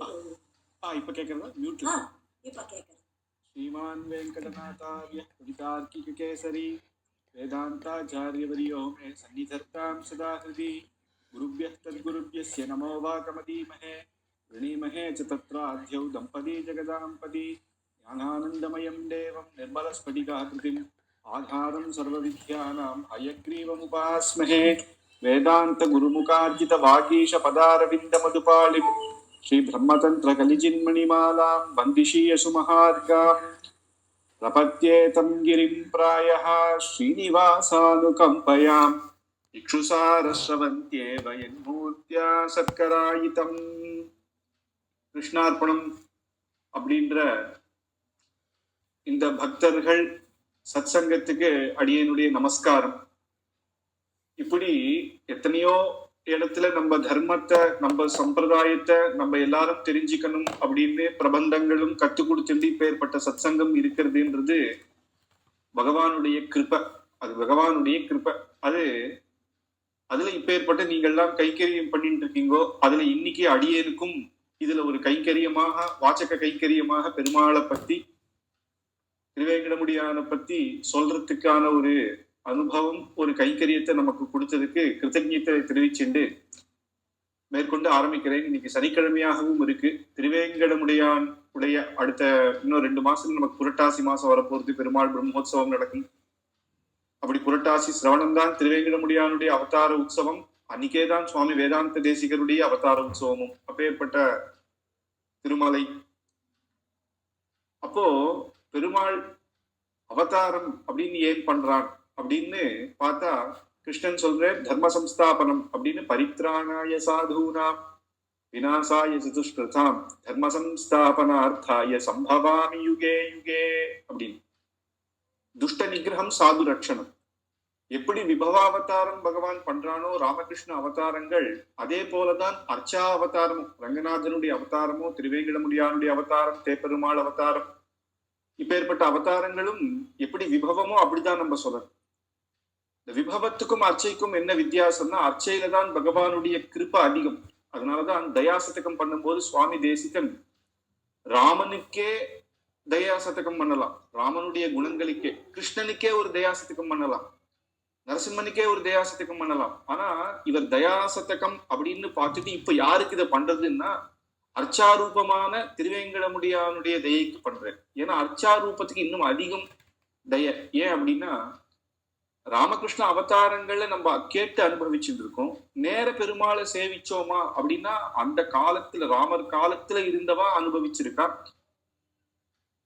இப்ப கேக்குறதா மியூட்ல இப்ப கேக்குறது. श्रीमान वेंकटनाथार्य कवितार्किक केसरी वेदांताचार्यवर्यो मे सन्निधत्तां सदा हृदि गुरुभ्यः तद्गुरुभ्यस्य नमो वाकमदीमहे वृणीमहे च तत्राध्यौ दम्पती जगदाम्पती ज्ञानानन्दमयं देवं निर्मलस्फटिकाकृतिम् आधारं सर्वविद्यानां हयग्रीवमुपास्महे वेदान्तगुरुमुखार्जितवागीशपदारविन्दमधुपालिम् श्री ब्रह्मतंत्र कलिजिन्मणिमालां वन्दिशीयसुमहार्गां प्रपद्येतं गिरिं प्रायः श्रीनिवासानुकम्पयाम् इक्षुसारस्रवन्त्येव यन्मूर्त्या सत्करायितं கிருஷ்ணார்ப்பணம் அப்படின்ற இந்த பக்தர்கள் சத்சங்கத்துக்கு அடியனுடைய நமஸ்காரம். இப்படி எத்தனையோ இடத்துல நம்ம தர்மத்தை, நம்ம சம்பிரதாயத்தை நம்ம எல்லாரும் தெரிஞ்சுக்கணும் அப்படின்னு பிரபந்தங்களும் கத்து கொடுத்துட்டு இப்பேற்பட்ட சத்சங்கம் இருக்கிறதுன்றது பகவானுடைய கிருபை. அது பகவானுடைய கிருபை. அதுல இப்பேற்பட்ட நீங்கள்லாம் கைக்கரியம் பண்ணிட்டு இருக்கீங்கோ. அதுல இன்னைக்கு அடியேனுக்கும் இதுல ஒரு கைக்கரியமாக, வாச்சக கைக்கரியமாக பெருமாளை பத்தி, திருவேங்கடமுடியான பத்தி சொல்றதுக்கான ஒரு அனுபவம், ஒரு கைக்கரியத்தை நமக்கு கொடுத்ததுக்கு கிருத்தஜ்ஞத்தை தெரிவிச்சுண்டு மேற்கொண்டு ஆரம்பிக்கிறேன். இன்னைக்கு சனிக்கிழமையாகவும் இருக்கு. திருவேங்கடமுடியான் உடைய அடுத்த இன்னும் 2 மாசத்துல நமக்கு புரட்டாசி மாசம் வரப்போறது. பெருமாள் பிரம்மோத்சவம் நடக்கும். அப்படி புரட்டாசி சிரவணம் தான் திருவேங்கடமுடியானுடைய அவதார உற்சவம். அன்னைக்கேதான் சுவாமி வேதாந்த தேசிகருடைய அவதார உற்சவமும். அப்பேற்பட்ட திருமலை. அப்போ பெருமாள் அவதாரம் அப்படின்னு ஏன் பண்றான் அப்படின்னு பார்த்தா, கிருஷ்ணன் சொல்ற தர்ம சம்ஸ்தாபனம் அப்படின்னு, பரித்ராணாய சாதூனாம் விநாசாய சதுஷ்கிருதாம் தர்ம சம்ஸ்தாபனார்த்தாய சம்பவாமி யுகே யுகே அப்படின்னு. துஷ்ட நிகிரகம், சாது ரட்சணம். எப்படி விபவாவதாரம் பகவான் பண்றானோ ராமகிருஷ்ண அவதாரங்கள், அதே போலதான் அர்ச்சா அவதாரமும், ரங்கநாதனுடைய அவதாரமோ, திருவேங்கடமுடியானுடைய அவதாரம், தேப்பெருமாள் அவதாரம், இப்பேற்பட்ட அவதாரங்களும் எப்படி விபவமோ அப்படிதான் நம்ம சொல்லணும். இந்த விபவத்துக்கும் அர்ச்சைக்கும் என்ன வித்தியாசம்னா, அர்ச்சையில தான் பகவானுடைய கிருபை அதிகம். அதனாலதான் தயாசதகம் பண்ணும்போது சுவாமி தேசிகன் ராமனுக்கே தயாசதகம் பண்ணலாம், ராமனுடைய குணங்களுக்கே. கிருஷ்ணனுக்கே ஒரு தயாசதகம் பண்ணலாம், நரசிம்மனுக்கே ஒரு தயாசதகம் பண்ணலாம். ஆனா இவர் தயாசதகம் அப்படின்னு பார்த்துட்டு இப்ப யாருக்கு இதை பண்றதுன்னா, அர்ச்சாரூபமான திருவேங்கடமுடியானுடைய தயைக்கு பண்றேன். ஏன்னா அர்ச்சாரூபத்துக்கு இன்னும் அதிகம் தய. ஏன் அப்படின்னா, ராமகிருஷ்ண அவதாரங்கள்ல நம்ம கேட்டு அனுபவிச்சுட்டு இருக்கோம். நேர பெருமாளை சேவிச்சோமா அப்படின்னா, அந்த காலத்துல ராமர் காலத்துல இருந்தவா அனுபவிச்சிருக்கா.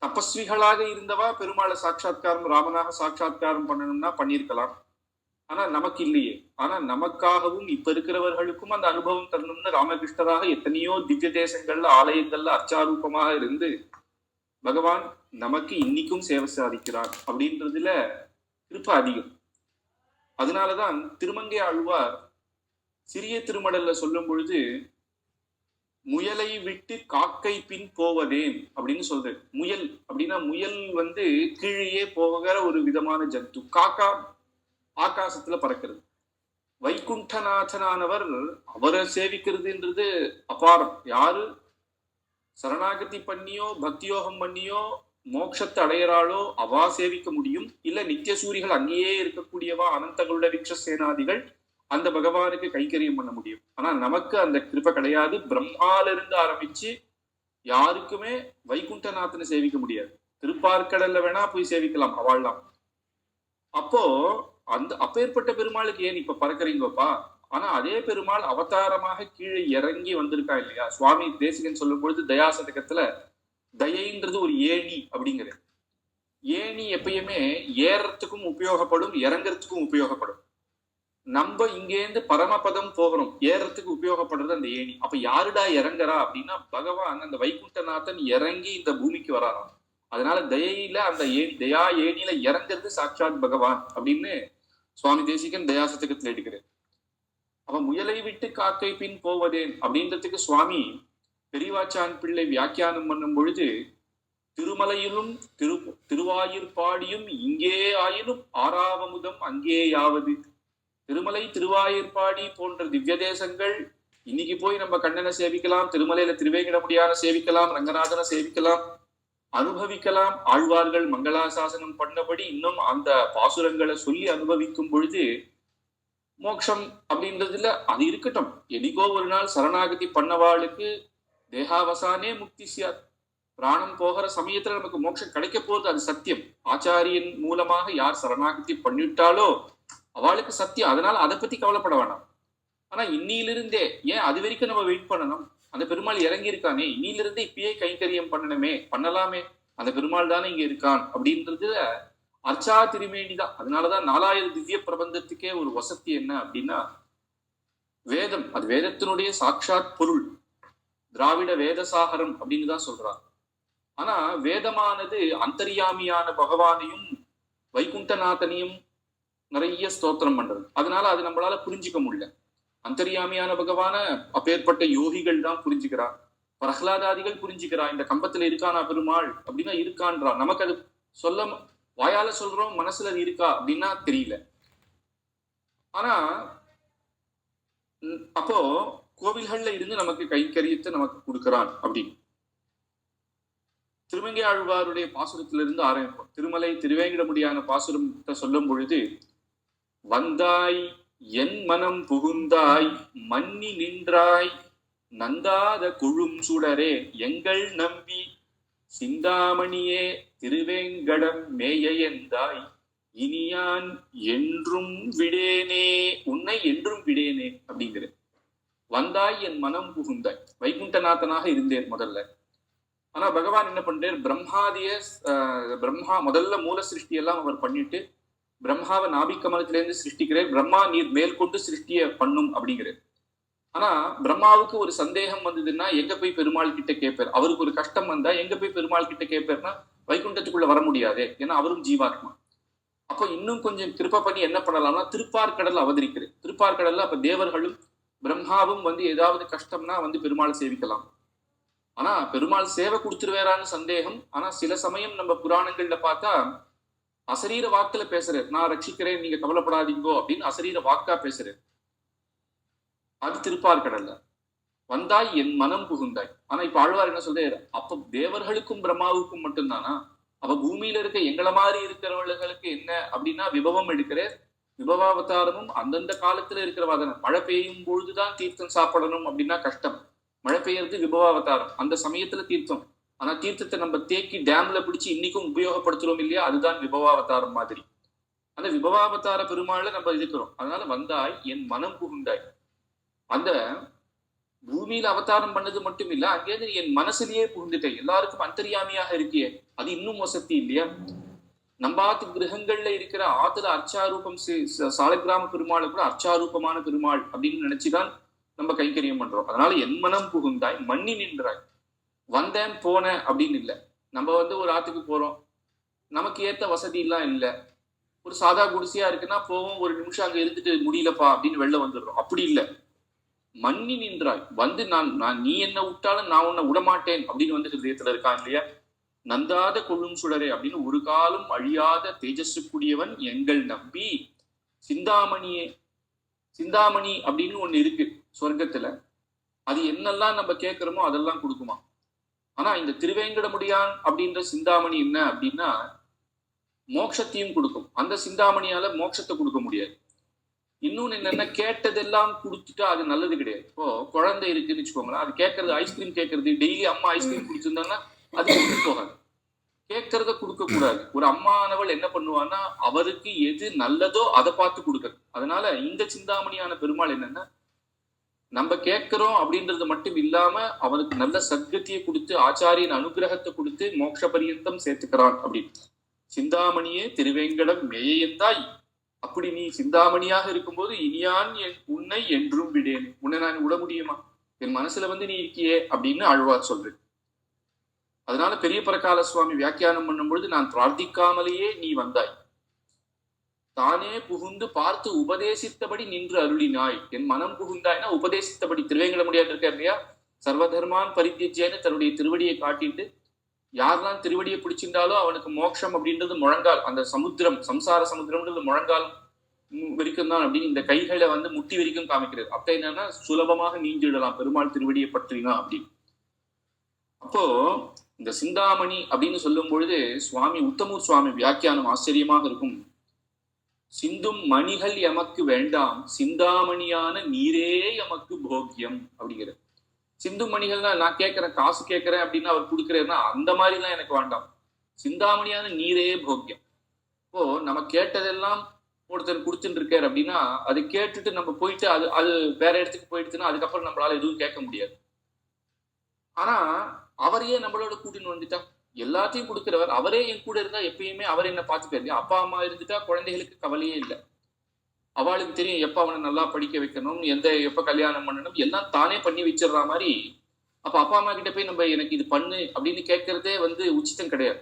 தபஸ்விகளாக இருந்தவா பெருமாளை சாட்சாத்காரம், ராமனாக சாட்சாத்காரம் பண்ணணும்னா பண்ணியிருக்கலாம். ஆனா நமக்கு இல்லையே. ஆனா நமக்காகவும் இப்ப இருக்கிறவர்களுக்கும் அந்த அனுபவம் தரணும்னு ராமகிருஷ்ணராக எத்தனையோ திவ்ய தேசங்கள்ல, ஆலயங்கள்ல அர்ச்சாரூபமாக இருந்து பகவான் நமக்கு இன்னைக்கும் சேவை சாதிக்கிறார் அப்படின்றதுல கிருபை அதிகம். அதனாலதான் திருமங்கை ஆழ்வார் சிறிய திருமடல்ல சொல்லும் பொழுது, முயலை விட்டு காக்கை பின் போவதேன் அப்படின்னு சொல்றது. முயல் அப்படின்னா, முயல் கீழே போகிற ஒரு விதமான ஜந்து. காக்கா ஆகாசத்துல பறக்கிறது. வைகுண்டநாதனானவர் அவரை சேவிக்கிறதுன்றது அபாரம். யாரு சரணாகதி பண்ணியோ பக்தியோகம் பண்ணியோ மோட்சத்தை அடையிறாளோ அவா சேவிக்க முடியும். இல்ல நித்திய சூரிகள் அங்கேயே இருக்கக்கூடியவா அனந்தகுள்ள விக்ஷ சேனாதிகள் அந்த பகவானுக்கு கைக்கரியம் பண்ண முடியும். ஆனா நமக்கு அந்த கிருபை கிடையாது. பிரம்மால இருந்து ஆரம்பிச்சு யாருக்குமே வைகுண்டநாதனை சேவிக்க முடியாது. திருப்பார்க்கடல்ல வேணா போய் சேவிக்கலாம் அவள்லாம். அப்போ அந்த அப்பேற்பட்ட பெருமாளுக்கு ஏன் இப்ப பறக்கிறீங்கப்பா? ஆனா அதே பெருமாள் அவதாரமாக கீழே இறங்கி வந்திருக்கா இல்லையா? சுவாமி தேசிகன் சொல்லும் பொழுது தயாசதகத்துல தயைன்றது ஒரு ஏணி அப்படிங்கிறது. ஏணி எப்பயுமே ஏறத்துக்கும் உபயோகப்படும், இறங்குறதுக்கும் உபயோகப்படும். நம்ம இங்கேருந்து பரமபதம் போகிறோம், ஏறத்துக்கு உபயோகப்படுறது அந்த ஏணி. அப்ப யாருடா இறங்குறா அப்படின்னா, பகவான் அந்த வைகுண்டநாதன் இறங்கி இந்த பூமிக்கு வராராம். அதனால தயையில அந்த தயா ஏணியில இறங்குறது சாட்சாத் பகவான் அப்படின்னு சுவாமி தேசிகன் தயாசதகத்துல எடுக்கிறார். அவ முயலை விட்டு காக்கை பின் போவதேன் அப்படின்றதுக்கு சுவாமி பெரியவாச்சான் பிள்ளை வியாக்கியானம் பண்ணும் பொழுது, திருமலையிலும் திருவாயூர்பாடியும் இங்கே ஆயினும் ஆறாவமுதம் அங்கே யாவது. திருமலை திருவாயூர்பாடி போன்ற திவ்ய தேசங்கள் இன்னைக்கு போய் நம்ம கண்ணனை சேவிக்கலாம், திருமலையில திருவேங்கடமுடியான சேவிக்கலாம், ரங்கநாதனை சேவிக்கலாம், அனுபவிக்கலாம். ஆழ்வார்கள் மங்களாசாசனம் பண்ணபடி இன்னும் அந்த பாசுரங்களை சொல்லி அனுபவிக்கும் பொழுது மோட்சம் அப்படின்றதுல அது இருக்கட்டும். என்னைக்கோ ஒரு நாள் சரணாகதி பண்ணவாளுக்கு தேகாவசானே முக்தி சியாத். பிராணம் போகிற சமயத்துல நமக்கு மோட்சம் கிடைக்க போகுது, அது சத்தியம். ஆச்சாரியன் மூலமாக யார் சரணாகதி பண்ணிட்டாலோ அவளுக்கு சத்தியம். அதனால அதை பத்தி கவலைப்பட வேணாம். ஆனா இன்னிலிருந்தே ஏன் அது வரைக்கும் நம்ம வெயிட் பண்ணணும்? அந்த பெருமாள் இறங்கி இருக்கானே, இன்னிலிருந்தே இப்பயே கைங்கரியம் பண்ணணுமே, பண்ணலாமே, அந்த பெருமாள் தானே இங்க இருக்கான் அப்படின்றது அர்ச்சா திருமேனிதான். அதனாலதான் 4000 திவ்ய பிரபந்தத்துக்கே ஒரு வசதி என்ன அப்படின்னா வேதம். அது வேதத்தினுடைய சாட்சாத் பொருள், திராவிட வேதசாகரம் அப்படின்னு தான் சொல்றார். ஆனா வேதமானது அந்தர்யாமியான பகவானையும் வைகுண்டநாதனையும் நிறைய ஸ்தோத்திரம் பண்றது. அதனால அது நம்மளால புரிஞ்சுக்க முடியல. அந்தர்யாமியான பகவான அப்பேற்பட்ட யோகிகள் தான் புரிஞ்சுக்கிறா, பிரகலாதாதிகள் புரிஞ்சுக்கிறா. இந்த கம்பத்துல இருக்கானா பெருமாள் அப்படின்னா இருக்கான்றா. நமக்கு அது சொல்ல வாயால சொல்றோம், மனசுல அது இருக்கா அப்படின்னா தெரியல. ஆனா அப்போ கோவில்கள்ல இருந்து நமக்கு கைங்கரியத்தை நமக்கு கொடுக்கிறான் அப்படின்னு திருமங்கை ஆழ்வாருடைய பாசுரத்திலிருந்து ஆரம்பிப்போம். திருமலை திருவேங்கடமுடியான பாசுரத்தை சொல்லும் பொழுது, வந்தாய் என் மனம் புகுந்தாய் மன்னி நின்றாய் நந்தாத குழும் சுடரே எங்கள் நம்பி சிந்தாமணியே திருவேங்கடம் மேய எந்தாய் இனியான் என்றும் விடேனே, உன்னை என்றும் விடேனே அப்படிங்கிற. வந்தாய் என் மனம் புகுந்தாய், வைகுண்டநாதனாக இருந்தேன் முதல்ல. ஆனா பகவான் என்ன பண்றார், பிரம்மா முதல்ல மூல சிருஷ்டி எல்லாம் அவர் பண்ணிட்டு பிரம்மாவை நாபிக்கமலத்திலேருந்து சிருஷ்டிக்கிறார். பிரம்மா நீர் மேற்கொண்டு சிருஷ்டிய பண்ணும் அப்படிங்கிறார். ஆனா பிரம்மாவுக்கு ஒரு சந்தேகம் வந்ததுன்னா எங்க போய் பெருமாள் கிட்ட கேட்பார்? அவருக்கு ஒரு கஷ்டம் வந்தா எங்க போய் பெருமாள் கிட்ட கேட்பார்னா வைகுண்டத்துக்குள்ள வர முடியாது, ஏன்னா அவரும் ஜீவாத்மா. அப்போ இன்னும் கொஞ்சம் கிருப்ப பண்ணி என்ன பண்ணலாம்னா திருப்பார்கடல் அவதரிக்கிறது. திருப்பார்கடல்ல அப்ப தேவர்களும் பிரம்மாவும் ஏதாவது கஷ்டம்னா பெருமாள் சேவிக்கலாம். ஆனா பெருமாள் சேவை கொடுத்துருவேறான்னு சந்தேகம். ஆனா சில சமயம் நம்ம புராணங்கள்ல பார்த்தா அசரீர வாக்குல பேசுறாரு, நான் ரட்சிக்கிறேன் நீங்க கவலைப்படாதீங்கோ அப்படின்னு அசரீர வாக்கா பேசுறாரு. அது திருப்பார்கடல்ல. வந்தாய் என் மனம் புகுந்தாய். ஆனா இப்ப ஆழ்வார் என்ன சொல்றாரு, அப்ப தேவர்களுக்கும் பிரம்மாவுக்கும் மட்டும்தானா? அப்ப பூமியில இருக்க எங்களை மாதிரி இருக்கிறவர்களுக்கு என்ன அப்படின்னா விபவம் எடுக்கிறார். விபவாவதாரமும் அந்தந்த காலத்துல இருக்கிறவாதன. மழை பெய்யும் பொழுதுதான் தீர்த்தம் சாப்பிடணும் அப்படின்னா கஷ்டம். மழை பெய்யறது விபவாவதாரம், அந்த சமயத்துல தீர்த்தம். ஆனா தீர்த்தத்தை நம்ம தேக்கி டேம்ல பிடிச்சு இன்னைக்கும் உபயோகப்படுத்துறோம் இல்லையா, அதுதான் விபவாவதாரம் மாதிரி. அந்த விபவாவதார பெருமாள்ல நம்ம இருக்கிறோம். அதனால வந்தாய் என் மனம் புகுந்தாய். அந்த பூமியில அவதாரம் பண்ணது மட்டும் இல்ல, அங்கேருந்து என் மனசுலயே புகுந்துட்டேன். எல்லாருக்கும் அந்தர்யாமியாக இருக்கியே, அது இன்னும் வசதி இல்லையா? நம்பாத்து கிரகங்கள்ல இருக்கிற ஆத்துல அர்ச்சாரூபம் சாலக்கிராம பெருமாளை கூட அர்ச்சாரூபமான பெருமாள் அப்படின்னு நினைச்சுதான் நம்ம கைங்கரியம் பண்றோம். அதனால என் மனம் புகுந்தாய் மண்ணி நின்றாய். வந்தேன் போனேன் அப்படின்னு இல்லை. நம்ம ஒரு ஆத்துக்கு போறோம், நமக்கு ஏத்த வசதி எல்லாம் இல்லை. ஒரு சாதா குடிசையா இருக்குன்னா போவோம், ஒரு நிமிஷம் அங்க இருந்துட்டு முடியலப்பா அப்படின்னு வெளில வந்துடுறோம். அப்படி இல்லை, மண்ணி நின்றாய். நான் நீ என்ன விட்டாலும் நான் உன்னை விடமாட்டேன் அப்படின்னு ஹிருதயத்துல இருக்கான் இல்லையா? நந்தாத கொள்ளும் சுடரே அப்படின்னு ஒரு காலம் அழியாத தேஜஸுக்குரியவன் எங்கள் நம்பி சிந்தாமணியே. சிந்தாமணி அப்படின்னு ஒண்ணு இருக்கு சொர்க்கத்துல, அது என்னெல்லாம் நம்ம கேட்கிறோமோ அதெல்லாம் கொடுக்குமா. ஆனா இந்த திருவேங்கடமுடியான் அப்படின்ற சிந்தாமணி என்ன அப்படின்னா மோட்சத்தையும் கொடுக்கும். அந்த சிந்தாமணியால மோட்சத்தை கொடுக்க முடியாது. இன்னொன்னு என்னன்னா கேட்டதெல்லாம் கொடுத்துட்டா அது நல்லது கிடையாது. இப்போ குழந்தை இருக்குன்னு வச்சுக்கோங்களேன், அது கேட்கறது ஐஸ்கிரீம் கேட்கறது, டெய்லி அம்மா ஐஸ்கிரீம் குடிச்சிருந்தாங்கன்னா அது கொடுத்து போகாது. கேட்கறத கொடுக்க கூடாது. ஒரு அம்மானவள் என்ன பண்ணுவான்னா அவருக்கு எது நல்லதோ அதை பார்த்து கொடுக்கறது. அதனால இந்த சிந்தாமணியான பெருமாள் என்னன்னா நம்ம கேட்கிறோம் அப்படின்றது மட்டும் இல்லாம அவனுக்கு நல்ல சத்கத்தியை கொடுத்து ஆச்சாரியின் அனுகிரகத்தை கொடுத்து மோட்ச பரியந்தம் சேர்த்துக்கிறான் அப்படின்னு. சிந்தாமணியே திருவேங்கடம் மேயந்தாய். அப்படி நீ சிந்தாமணியாக இருக்கும்போது இனியான் உன்னை என்றும் விடேன். உன்னை நான் விட முடியுமா? என் மனசுல நீ இருக்கியே அப்படின்னு ஆழ்வார் சொல்றேன். அதனால பெரிய பரகால சுவாமி வியாக்கியானம் பண்ணும் பொழுது நான் பிரார்த்திக்காமலேயே நீ வந்தாய், தானே புகுந்து பார்த்து உபதேசித்தபடி நின்று அருளினாய். என் மனம் புகுந்தாய்னா உபதேசித்தபடி. திருவேங்கடமுடியான் இருக்கார் இல்லையா, சர்வதர்மான் பரித்தியஜேன்னு தன்னுடைய திருவடியை காட்டிட்டு யாரெல்லாம் திருவடியை பிடிச்சிருந்தாலோ அவனுக்கு மோட்சம் அப்படின்றது முழங்கால். அந்த சமுத்திரம், சம்சார சமுத்திரம்ன்றது முழங்கால் வரைக்கும் தான் அப்படின்னு இந்த கைகளை வந்து முட்டி வரைக்கும் காமிக்கிறது. அப்ப என்னன்னா சுலபமாக நீஞ்சிடலாம் பெருமாள் திருவடியை பற்றினா அப்படின்னு. அப்போ இந்த சிந்தாமணி அப்படின்னு சொல்லும் பொழுது சுவாமி உத்தமூர் சுவாமி வியாக்கியானம் ஆச்சரியமாக இருக்கும். சிந்தும் மணிகள் எமக்கு வேண்டாம், சிந்தாமணியான நீரே எமக்கு போக்கியம் அப்படிங்கிறது. சிந்து மணிகள்னா நான் கேட்கிறேன், காசு கேட்கிறேன் அப்படின்னு அவர் கொடுக்குறேன்னா அந்த மாதிரிலாம் எனக்கு வேண்டாம், சிந்தாமணியான நீரே போக்கியம். இப்போ நம்ம கேட்டதெல்லாம் ஒருத்தர் கொடுத்துட்டு இருக்காரு அப்படின்னா அது கேட்டுட்டு நம்ம போயிட்டு அது அது வேற இடத்துக்கு போயிடுச்சுன்னா அதுக்கப்புறம் நம்மளால எதுவும் கேட்க முடியாது. ஆனா அவரையே நம்மளோட கூட்டின்னு வந்துட்டா, எல்லாத்தையும் கொடுக்கிறவர் அவரே என் கூட இருந்தா எப்பயுமே அவர் என்ன பார்த்துக்காரு. அப்பா அம்மா இருந்துட்டா குழந்தைகளுக்கு கவலையே இல்லை. அவளுக்கு தெரியும் எப்ப அவனை நல்லா படிக்க வைக்கணும், எப்ப கல்யாணம் பண்ணணும், எல்லாம் தானே பண்ணி வச்சிடுற மாதிரி. அப்ப அப்பா அம்மா கிட்ட போய் நம்ம எனக்கு இது பண்ணு அப்படின்னு கேட்கறதே வந்து உச்சிதம் கிடையாது.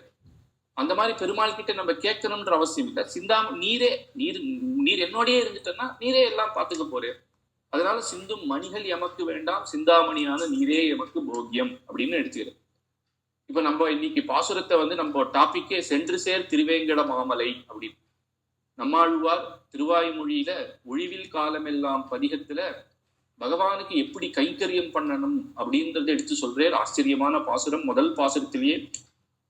அந்த மாதிரி பெருமாள் கிட்ட நம்ம கேட்கணும்ன்ற அவசியம் இல்லை. நீரே நீர் என்னோடயே இருந்துட்டேன்னா நீரே எல்லாம் பார்த்துக்க போறேன். அதனால சிந்தும் மணிகள் எமக்கு வேண்டாம், சிந்தாமணியான நீரே எமக்கு போக்கியம் அப்படின்னு எடுத்துக்கிறேன். இப்ப நம்ம இன்னைக்கு பாசுரத்தை வந்து நம்ம டாபிக்கே சென்று சேர் திருவேங்கட மாமலை அப்படின்னு. நம்மாழ்வார் திருவாய்மொழியில ஒழிவில் காலமெல்லாம் பதிகத்துல பகவானுக்கு எப்படி கைங்கரியம் பண்ணணும் அப்படின்றத எடுத்து சொல்றேன். ஆச்சரியமான பாசுரம். முதல் பாசுரத்திலேயே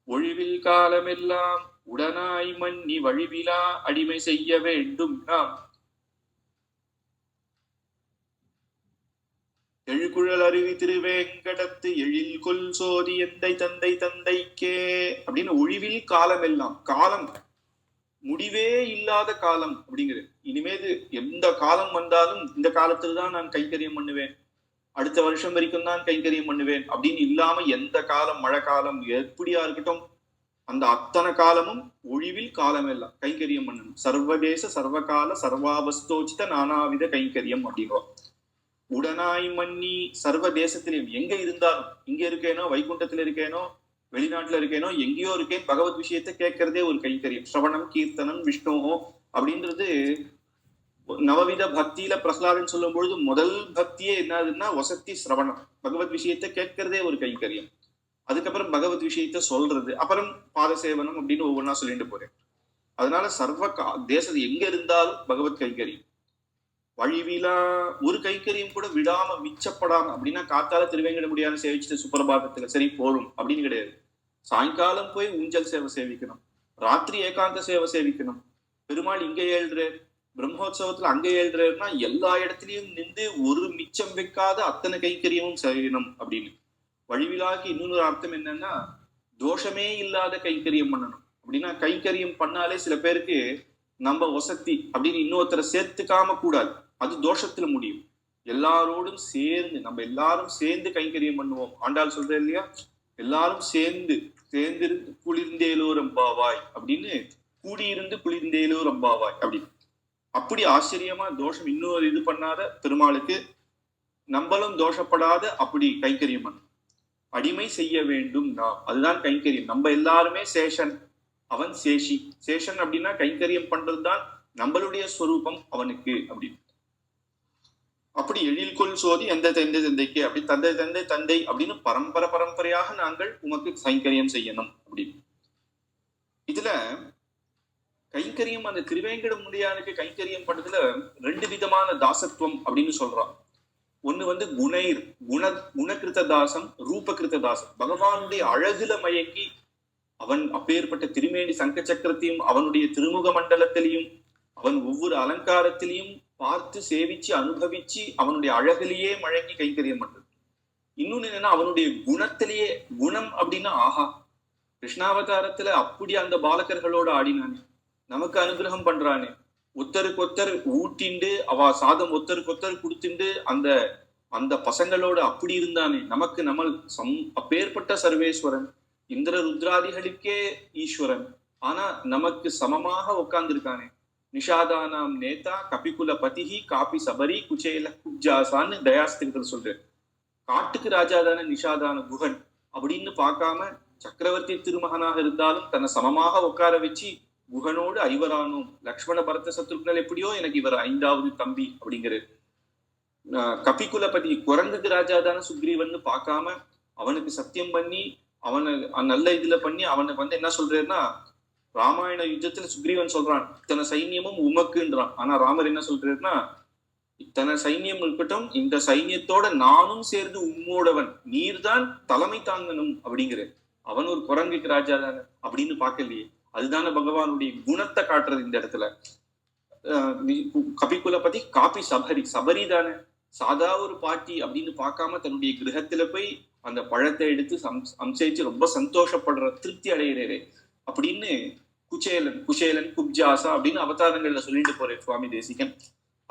ஒழிவில் காலமெல்லாம் உடனாய் மன்னி வழிவிலா அடிமை செய்ய வேண்டும் நாம் எழுகுழல் அருவி திருவேங்கடத்து எழில் கொல் சோதி எந்தை தந்தை தந்தைக்கே அப்படின்னு. ஒழிவில் காலம் எல்லாம், காலம் முடிவே இல்லாத காலம் அப்படிங்கிறது. இனிமேது எந்த காலம் வந்தாலும் இந்த காலத்துல தான் நான் கைங்கரியம் பண்ணுவேன், அடுத்த வருஷம் வரைக்கும் தான் கைங்கரியம் பண்ணுவேன் அப்படின்னு இல்லாம எந்த காலம், மழை காலம் எப்படியா இருக்கட்டும், அந்த அத்தனை காலமும் ஒழிவில் காலம் எல்லாம் கைங்கரியம் பண்ணணும். சர்வதேச சர்வகால சர்வாவஸ்தோச்சித நானாவித கைங்கரியம் அப்படிங்கிறோம். உடனாய் மன்னி சர்வ தேசத்திலையும் எங்க இருந்தாலும், இங்க இருக்கேனோ வைகுண்டத்துல இருக்கேனோ வெளிநாட்டுல இருக்கேனோ எங்கேயோ இருக்கேன், பகவத் விஷயத்தை கேட்கறதே ஒரு கைங்கரியம். ஸ்ரவணம் கீர்த்தனம் விஷ்ணுவோ அப்படின்றது நவவித பக்தியில பிரகலாதன் சொல்லும் பொழுது முதல் பக்தியே என்னதுன்னா வசத்தி சிரவணம், பகவத் விஷயத்தை கேட்கறதே ஒரு கைங்கரியம். அதுக்கப்புறம் பகவத் விஷயத்த சொல்றது, அப்புறம் பாத சேவனம் அப்படின்னு ஒவ்வொன்றா சொல்லிட்டு போறேன். அதனால சர்வ தேசம் எங்க இருந்தாலும் பகவத் கைங்கரியம். வழிவிலா ஒரு கைக்கரியும் கூட விடாம மிச்சப்படாம அப்படின்னா காத்தால திருவேங்கட முடியாத சேவிச்சுட்டு சுப்பிரபாதத்துல சரி போரும் அப்படின்னு கிடையாது. சாயங்காலம் போய் ஊஞ்சல் சேவை சேவிக்கணும், ராத்திரி ஏகாந்த சேவை சேவிக்கணும். பெருமாள் இங்க ஏழ்ற பிரம்மோத்சவத்துல அங்க ஏழ்றன்னா எல்லா இடத்துலயும் நின்று ஒரு மிச்சம் வைக்காத அத்தனை கைக்கரியமும் செய்யணும் அப்படின்னு. வழிவிலாக்கு இன்னொரு அர்த்தம் என்னன்னா தோஷமே இல்லாத கைக்கரியம் பண்ணணும் அப்படின்னா. கைக்கரியம் பண்ணாலே சில பேருக்கு நம்ம வசதி அப்படின்னு இன்னொருத்தரை சேர்த்துக்காம கூடாது, அது தோஷத்துல முடியும். எல்லாரோடும் சேர்ந்து நம்ம எல்லாரும் சேர்ந்து கைங்கரியம் பண்ணுவோம். ஆண்டாள் சொல்ற இல்லையா, எல்லாரும் சேர்ந்து சேர்ந்திருந்து குளிர்ந்தேலோ ரம்பாவாய் அப்படின்னு, கூடியிருந்து குளிர்ந்தேலோ ரம்பாவாய் அப்படின்னு. அப்படி ஆச்சரியமா தோஷம் இன்னொரு இது பண்ணாத பெருமாளுக்கு நம்மளும் தோஷப்படாத அப்படி கைங்கரியம் பண்ணும். அடிமை செய்ய வேண்டும் நாம், அதுதான் கைங்கரியம். நம்ம எல்லாருமே சேஷன், அவன் சேஷி. சேஷன் அப்படின்னா கைங்கரியம் பண்றதுதான் நம்மளுடைய ஸ்வரூபம் அவனுக்கு அப்படின்னு. அப்படி எழில் கொள் சோதி எந்த தந்தை தந்தைக்கு அப்படி தந்தை தந்தை தந்தை அப்படின்னு பரம்பரையாக நாங்கள் உமக்கு கைங்கரியம் செய்யணும் அப்படின்னு. இதுல கைங்கரியம் அந்த திருவேங்கட முடியானுக்கு கைங்கரியம் பண்றதுல ரெண்டு விதமான தாசத்துவம் அப்படின்னு சொல்றான். ஒண்ணு வந்து குணகிருத்த தாசம், ரூபகிருத்த தாசம். பகவானுடைய அழகுல மயங்கி அவன் அப்பேற்பட்ட திருமேனி சங்க சக்கரத்தையும் அவனுடைய திருமுக மண்டலத்திலையும் அவன் ஒவ்வொரு அலங்காரத்திலையும் பார்த்து சேவிச்சு அனுபவிச்சு அவனுடைய அழகிலேயே மழங்கி கைங்கரியம் பண்றது. இன்னொன்னு என்னன்னா அவனுடைய குணத்திலேயே, குணம் அப்படின்னா ஆஹா, கிருஷ்ணாவதாரத்துல அப்படி அந்த பாலகர்களோட ஆடினானே, நமக்கு அனுகிரகம் பண்றானே, ஒத்தருக்கு ஒத்தர் ஊட்டிண்டு அவ சாதம் ஒத்தருக்கு ஒத்தர் கொடுத்துண்டு அந்த அந்த பசங்களோட அப்படி இருந்தானே, நமக்கு நம்ம அப்பேற்பட்ட சர்வேஸ்வரன், இந்திர ருத்ராதிகளுக்கே ஈஸ்வரன், ஆனா நமக்கு சமமாக உட்கார்ந்துருக்கானே. நிஷாதானாம் நேதா கபிகுல பதிகி காபி சபரி குச்சேல குஜாசான்னு தயாஸ்திரத்தில் சொல்றேன். காட்டுக்கு ராஜாதான நிஷாதான குகன் அப்படின்னு பார்க்காம சக்கரவர்த்தி திருமகனாக இருந்தாலும் தன்னை சமமாக உட்கார வச்சு குகனோடு ஐவரானோம், லக்ஷ்மண பரத சத்ருக்னல் எப்படியோ எனக்கு இவர் 5வது தம்பி அப்படிங்கிறது. கபிகுலபதி குரங்குக்கு ராஜாதான சுக்ரீவன் பார்க்காம அவனுக்கு சத்தியம் பண்ணி அவனை நல்ல இதுல பண்ணி அவனுக்கு வந்து என்ன சொல்றேன்னா ராமாயண யுத்தத்துல சுக்ரீவன் சொல்றான் இத்தனை சைன்யமும் உமக்குன்றான். ஆனா ராமர் என்ன சொல்றாருன்னா, இத்தனை சைன்யம் இருக்கட்டும், இந்த சைன்யத்தோட நானும் சேர்ந்து உம்மோடவன், நீர்தான் தலைமை தாங்கணும் அப்படிங்கிற. அவன் ஒரு குரங்குக்கு ராஜா தானே அப்படின்னு பார்க்கலையே. அதுதானே பகவானுடைய குணத்தை காட்டுறது இந்த இடத்துல. கபிகுலபதி காப்பி சபரி, சபரி தானே, சாதா ஒரு பாட்டி அப்படின்னு பார்க்காம தன்னுடைய கிரகத்துல போய் அந்த பழத்தை எடுத்து அம்சைச்சு ரொம்ப சந்தோஷப்படுற, திருப்தி அடைகிறே அப்படின்னு குச்சேலன், குஷேலன், குப்ஜாசா அப்படின்னு அவதாரங்கள்ல சொல்லிட்டு போறேன் சுவாமி தேசிகன்.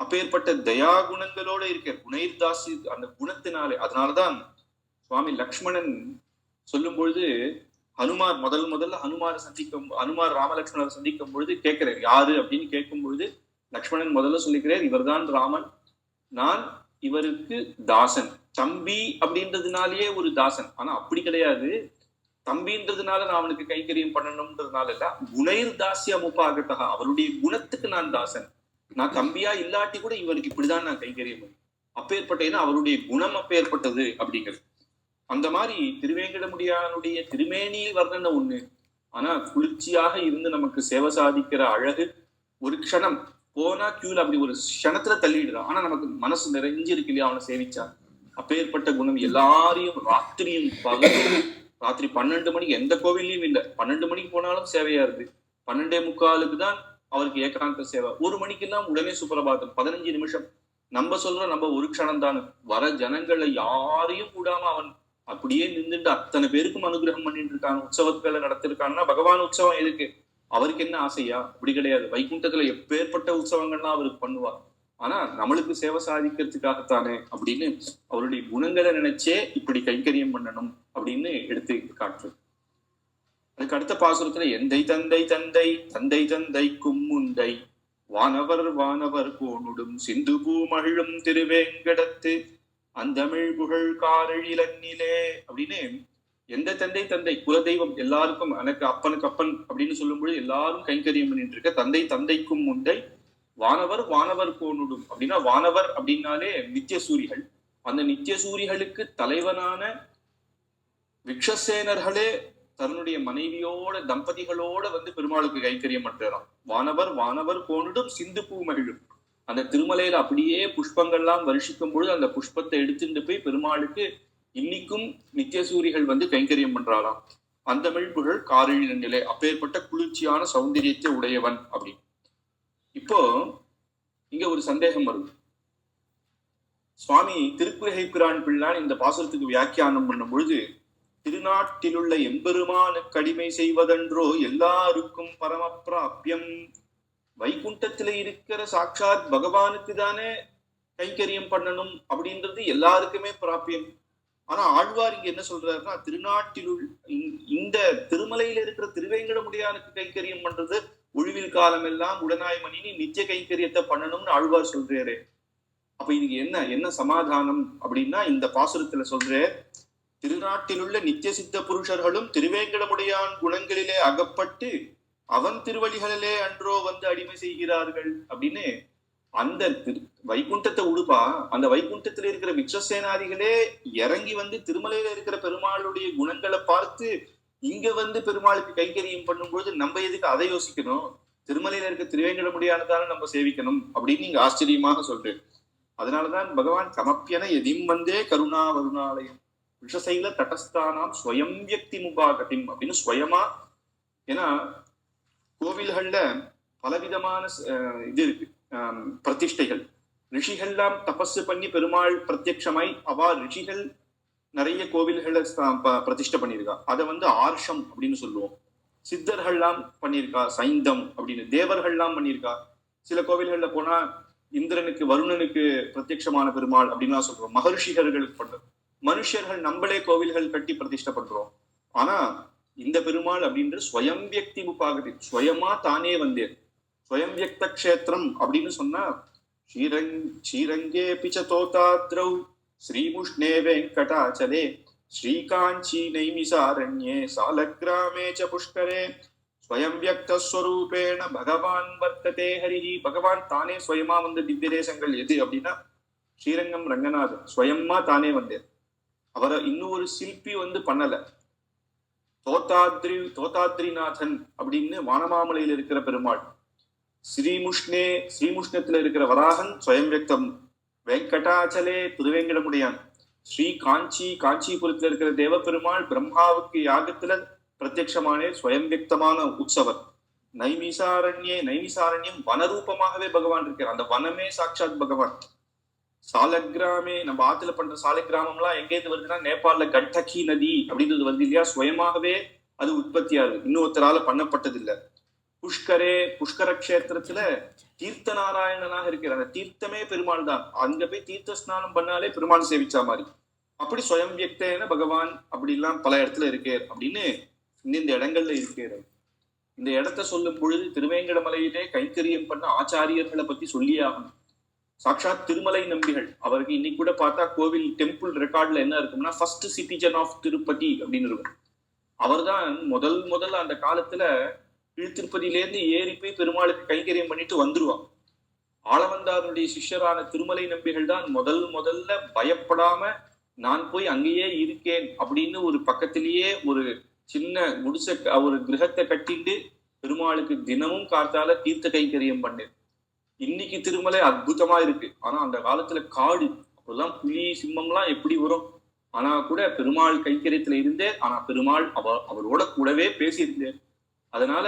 அப்பேற்பட்ட தயா குணங்களோட இருக்க குணைர்தாசி அந்த குணத்தினாலே. அதனாலதான் சுவாமி லக்ஷ்மணன் சொல்லும் பொழுது, ஹனுமார் முதல்ல ஹனுமார் ராமலக்ஷ்மணரை சந்திக்கும் பொழுது கேட்கிறார் யாரு அப்படின்னு கேட்கும் பொழுது, லக்ஷ்மணன் முதல்ல சொல்லிக்கிறார் இவர்தான் ராமன், நான் இவருக்கு தாசன். தம்பி அப்படின்றதுனாலேயே ஒரு தாசன். ஆனா அப்படி கிடையாது, தம்பின்றதுனால நான் அவனுக்கு கைங்கரியம் பண்ணணும்ன்றதுனால இல்ல, குணைர் தாசிய முப்பாகத்தா, அவருடைய குணத்துக்கு நான் தாசன். நான் தம்பியா இல்லாட்டி கூட இவருக்கு இப்படிதான் நான் கைங்கரியம் பண்ணேன். அப்பேற்பட்ட அவருடைய குணம் அப்பேற்பட்டது அப்படிங்கிறது. அந்த மாதிரி திருவேங்கடமுடியானுடைய திருமேனியில் வர்ணனை ஒண்ணு, ஆனா குளிர்ச்சியாக இருந்து நமக்கு சேவை சாதிக்கிற அழகு ஒரு க்ஷணம் போனா கியூல அப்படி ஒரு க்ஷணத்துல தள்ளிடுறான். ஆனா நமக்கு மனசு நிறைஞ்சிருக்கு இல்லையா அவனை சேவிச்சா. அப்பேற்பட்ட குணம் எல்லாரையும் ராத்திரியும் பகலும், ராத்திரி 12 மணிக்கு எந்த கோவில்லையும் இல்லை, 12 மணிக்கு போனாலும் சேவையா இருக்கு. 12:45 தான் அவருக்கு ஏகாந்த சேவை. 1 மணிக்கு எல்லாம் உடனே சுப்பிரபாதம், 15 நிமிஷம். நம்ம சொல்றோம் நம்ம ஒரு க்ஷணம் தான். வர ஜனங்களை யாரையும் கூடாம அவன் அப்படியே நின்றுட்டு அத்தனை பேருக்கும் அனுகிரகம் பண்ணிட்டு இருக்காங்க. உற்சவத்துக்களை நடத்திருக்காங்கன்னா பகவான் உற்சவம் எதுக்கு, அவருக்கு என்ன ஆசையா? அப்படி கிடையாது. வைகுண்டத்துல எப்பேற்பட்ட உற்சவங்கள்லாம் அவருக்கு பண்ணுவார். ஆனா நம்மளுக்கு சேவை சாதிக்கிறதுக்காகத்தானே அப்படின்னு அவருடைய குணங்களை நினைச்சே இப்படி கைங்கரியம் பண்ணணும் அப்படின்னு எடுத்து காட்டு. அதுக்கு அடுத்த பாசுரத்துல எந்தை தந்தை தந்தை தந்தை தந்தைக்கும் முந்தை வானவர் வானவர் கோனுடும் சிந்து பூமகிழும் திருவேங்கடத்து அந்தமிழ் புகழ் காரழிலன்னிலே அப்படின்னு எந்த தந்தை தந்தை குலதெய்வம் எல்லாருக்கும், எனக்கு அப்பனுக்கு அப்பன் அப்படின்னு சொல்லும்போது எல்லாரும் கைங்கரியம் பண்ணிட்டு இருக்க தந்தை தந்தைக்கும் முந்தை வானவர் வானவர் கோனுடும் அப்படின்னா, வானவர் அப்படின்னாலே நித்திய சூரிகள். அந்த நித்திய சூரிகளுக்கு தலைவனான விக்ஷசேனர்களே தன்னுடைய மனைவியோட தம்பதிகளோட வந்து பெருமாளுக்கு கைங்கரியம் பண்றான். வானவர் வானவர் கோனுடும் சிந்து பூ மகிழும். அந்த திருமலையில அப்படியே புஷ்பங்கள்லாம் வருஷிக்கும் பொழுது அந்த புஷ்பத்தை எடுத்துட்டு போய் பெருமாளுக்கு இன்னைக்கும் நித்திய சூரிகள் வந்து கைங்கரியம் பண்றாராம். அந்த புகழ் காரழி நிலை, அப்பேற்பட்ட குளிர்ச்சியான சௌந்தரியத்தை உடையவன் அப்படி. இப்போ இங்க ஒரு சந்தேகம் வருது. சுவாமி திருக்குறகை பிரான் பிள்ளான் இந்த பாசுரத்துக்கு வியாக்கியானம் பண்ணும் பொழுது, திருநாட்டிலுள்ள எம்பெருமானுக்கு அடிமை செய்வதென்றோ எல்லாருக்கும் பரமப்பிராபியம், வைகுண்டத்துல இருக்கிற சாட்சாத் பகவானுக்கு தானே கைங்கரியம் பண்ணணும் அப்படின்றது எல்லாருக்குமே பிராபியம். ஆனா ஆழ்வார் இங்க என்ன சொல்றாருன்னா, திருநாட்டிலுள் இந்த திருமலையில இருக்கிற திருவேங்கடமுடியானுக்கு கைங்கரியம் பண்றது ஒழிவில் காலம் எல்லாம் உடனாய் மணினி நித்திய கைங்கரியத்தை பண்ணணும்னு ஆழ்வார் சொல்றாரு. அப்ப இதுக்கு என்ன சமாதானம் அப்படின்னா, இந்த பாசுரத்துல சொல்ற திருநாட்டிலுள்ள நித்திய சித்த புருஷர்களும் திருவேங்கடமுடியான் குணங்களிலே அகப்பட்டு அவன் திருவழிகளிலே அன்றோ வந்து அடிமை செய்கிறார்கள் அப்படின்னு. அந்த வைகுண்டத்தை உடுப்பா, அந்த வைகுண்டத்துல இருக்கிற விக்ஷசேனாதிகளே இறங்கி வந்து திருமலையில இருக்கிற பெருமாளுடைய குணங்களை பார்த்து இங்க வந்து பெருமாளுக்கு கைங்கரியம் பண்ணும்பொழுது நம்ம எதுக்கு அதை யோசிக்கணும்? திருமலையில இருக்க திருவேங்கடமுடியானதான நம்ம சேவிக்கணும் அப்படின்னு நீங்க ஆச்சரியமாக சொல்றேன். அதனாலதான் பகவான் கமப்பியன எதிம் வந்தே கருணா வருணாலயம் விஷசைல தட்டஸ்தானாம் ஸ்வயம் வியக்தி முபாகத்தின் அப்படின்னு ஸ்வயமா. ஏன்னா கோவில்கள்ல பலவிதமான இது இருக்கு, பிரதிஷ்டைகள். ரிஷிகள்லாம் தபஸ் பண்ணி பெருமாள் பிரத்யட்சமாய் அவா ரிஷிகள் நிறைய கோவில்களை பிரதிஷ்டை பண்ணியிருக்கா. அதை வந்து ஆர்ஷம் அப்படின்னு சொல்லுவோம். சித்தர்கள்லாம் பண்ணியிருக்கா சைந்தம் அப்படின்னு. தேவர்கள்லாம் பண்ணியிருக்கா. சில கோவில்கள்ல போனா இந்திரனுக்கு வருணனுக்கு பிரத்யட்சமான பெருமாள் அப்படின்லாம் சொல்றோம். மகர்ஷிகர்களுக்கு பண்றோம். மனுஷர்கள் நம்மளே கோவில்கள் கட்டி பிரதிஷ்டை பண்றோம். ஆனா இந்த பெருமாள் அப்படின்ற ஸ்வயம் வியக்தி முப்பாகதி, ஸ்வயமா தானே வந்தேன். ஸ்வயம் வியக்த கஷேத்திரம் அப்படின்னு சொன்னா ஸ்ரீரங்கே பிச்ச தோதாத்ரௌ ஸ்ரீமுஷ்ணே வெங்கடாச்சலே ஸ்ரீகாஞ்சி நைமிசாரண்யே சாலக்கிராமே ச புஷ்கரே ஸ்வயம் வியக்த ஸ்வரூபேண பகவான் வர்த்ததே ஹரிஹி. பகவான் தானே ஸ்வயமா வந்த திவ்ய தேசங்கள் எது அப்படின்னா ஸ்ரீரங்கம் ரங்கநாதன் ஸ்வயமா தானே வந்தேன். அவரை இன்னும் ஒரு சிற்பி வந்து பண்ணல. தோதாத்ரிநாதன் அப்படின்னு வானமாமலையில் இருக்கிற பெருமாள், ஸ்ரீமுஷ்ணத்துல இருக்கிற வராகன் ஸ்வயம் வியக்தம், வெங்கடாச்சலே திருவேங்கடமுடியான், காஞ்சிபுரத்துல இருக்கிற தேவ பெருமாள் பிரம்மாவுக்கு யாகத்துல பிரத்யட்சமானே ஸ்வயம் வியக்தமான உற்சவர். நைமிசாரண்யம் வனரூபமாகவே பகவான் இருக்கிறார். அந்த வனமே சாட்சாத் பகவான். சாலக்கிராமே, நம்ம ஆத்துல பண்ற சாலக்கிராமம்லாம் எங்கேருந்து வருதுன்னா நேபாளல கண்டகி நதி அப்படின்றது வருது இல்லையா, சுயமாகவே அது உற்பத்தி ஆகுது, இன்னொருத்தரால பண்ணப்பட்டது இல்ல. புஷ்கர கஷேத்திரத்துல தீர்த்த நாராயணனாக இருக்கிற அந்த தீர்த்தமே பெருமாள் தான். அங்க போய் தீர்த்த ஸ்நானம் பண்ணாலே பெருமாள் சேவிச்சா மாதிரி. அப்படி ஸ்வயம் வியக்தேன பகவான் அப்படி எல்லாம் பல இடத்துல இருக்கே அப்படின்னு இந்த இடங்கள்ல இருக்கிற. இந்த இடத்த சொல்லும் பொழுது திருவேங்கடமலையிலே கைங்கரியம் பண்ண ஆச்சாரியர்களை பத்தி சொல்லி ஆகணும். சாட்சாத் திருமலை நம்பிகள், அவருக்கு இன்னைக்கு கூட பார்த்தா கோவில் டெம்பிள் ரெக்கார்ட்ல என்ன இருக்கும்னா ஃபர்ஸ்ட் சிட்டிசன் ஆஃப் திருப்பதி அப்படின்னு இருக்கும். அவர் தான் முதல் அந்த காலத்துல திருப்பதியிலேருந்து ஏறி போய் பெருமாளுக்கு கைங்கரியம் பண்ணிட்டு வந்துருவான். ஆளவந்தாருடைய சிஷ்யரான திருமலை நம்பிகள் தான் முதல்ல பயப்படாம நான் போய் அங்கேயே இருக்கேன் அப்படின்னு ஒரு பக்கத்திலேயே ஒரு சின்ன குடிசை ஒரு கிரகத்தை கட்டிட்டு பெருமாளுக்கு தினமும் காத்தால தீர்த்த கைங்கரியம் பண்ணு. இன்னைக்கு திருமலை அற்புதமா இருக்கு. ஆனா அந்த காலத்துல காடு, அப்பெல்லாம் புலி சிம்மம்லாம் எப்படி வரும், ஆனா கூட பெருமாள் கைங்கரியத்துல இருந்தே, ஆனா பெருமாள் அவரோட கூடவே பேசியிருந்தேன். அதனால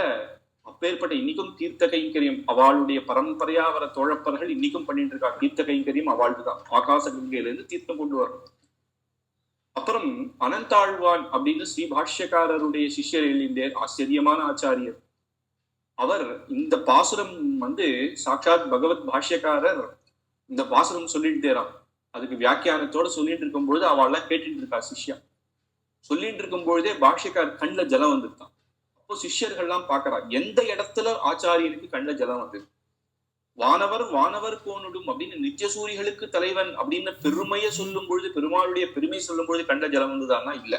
அப்பேற்பட்ட இன்னைக்கும் தீர்த்த கைங்கரியம் அவளுடைய பரம்பரையா வர தோழப்பர்கள் இன்னைக்கும் பண்ணிட்டு இருக்கா. தீர்த்த கைங்கரியம் அவளுக்குதான். ஆகாச கங்கையில இருந்து தீர்த்தம் கொண்டு வரும். அப்புறம் அனந்தாழ்வான் அப்படின்னு ஸ்ரீ பாஷ்யக்காரருடைய சிஷ்யர் எழுந்தேர், ஆச்சரியமான ஆச்சாரியர். அவர் இந்த பாசுரம் சாட்சாத் பகவத் பாஷ்யக்காரர் இந்த பாசுரம் சொல்லிட்டேராம். அதுக்கு வியாக்கியானத்தோட சொல்லிட்டு இருக்கும் பொழுது அவள்லாம் கேட்டுட்டு இருக்கா சிஷ்யா. சொல்லிட்டு இருக்கும் பொழுதே பாஷ்யக்காரர் கண்ணுல ஜலம் வந்துருக்கான். அப்போ சிஷ்யர்கள்லாம் பாக்குறா, எந்த இடத்துல ஆச்சாரியனுக்கு கண்ணுல ஜலம் வந்தது. வானவர் கோனுடும் அப்படின்னு நித்தியசூரிகளுக்கு தலைவன் அப்படின்னு பெருமையை சொல்லும் பொழுது, பெருமாளுடைய பெருமை சொல்லும் பொழுது கண்ட ஜலம் வந்ததான்னா இல்ல.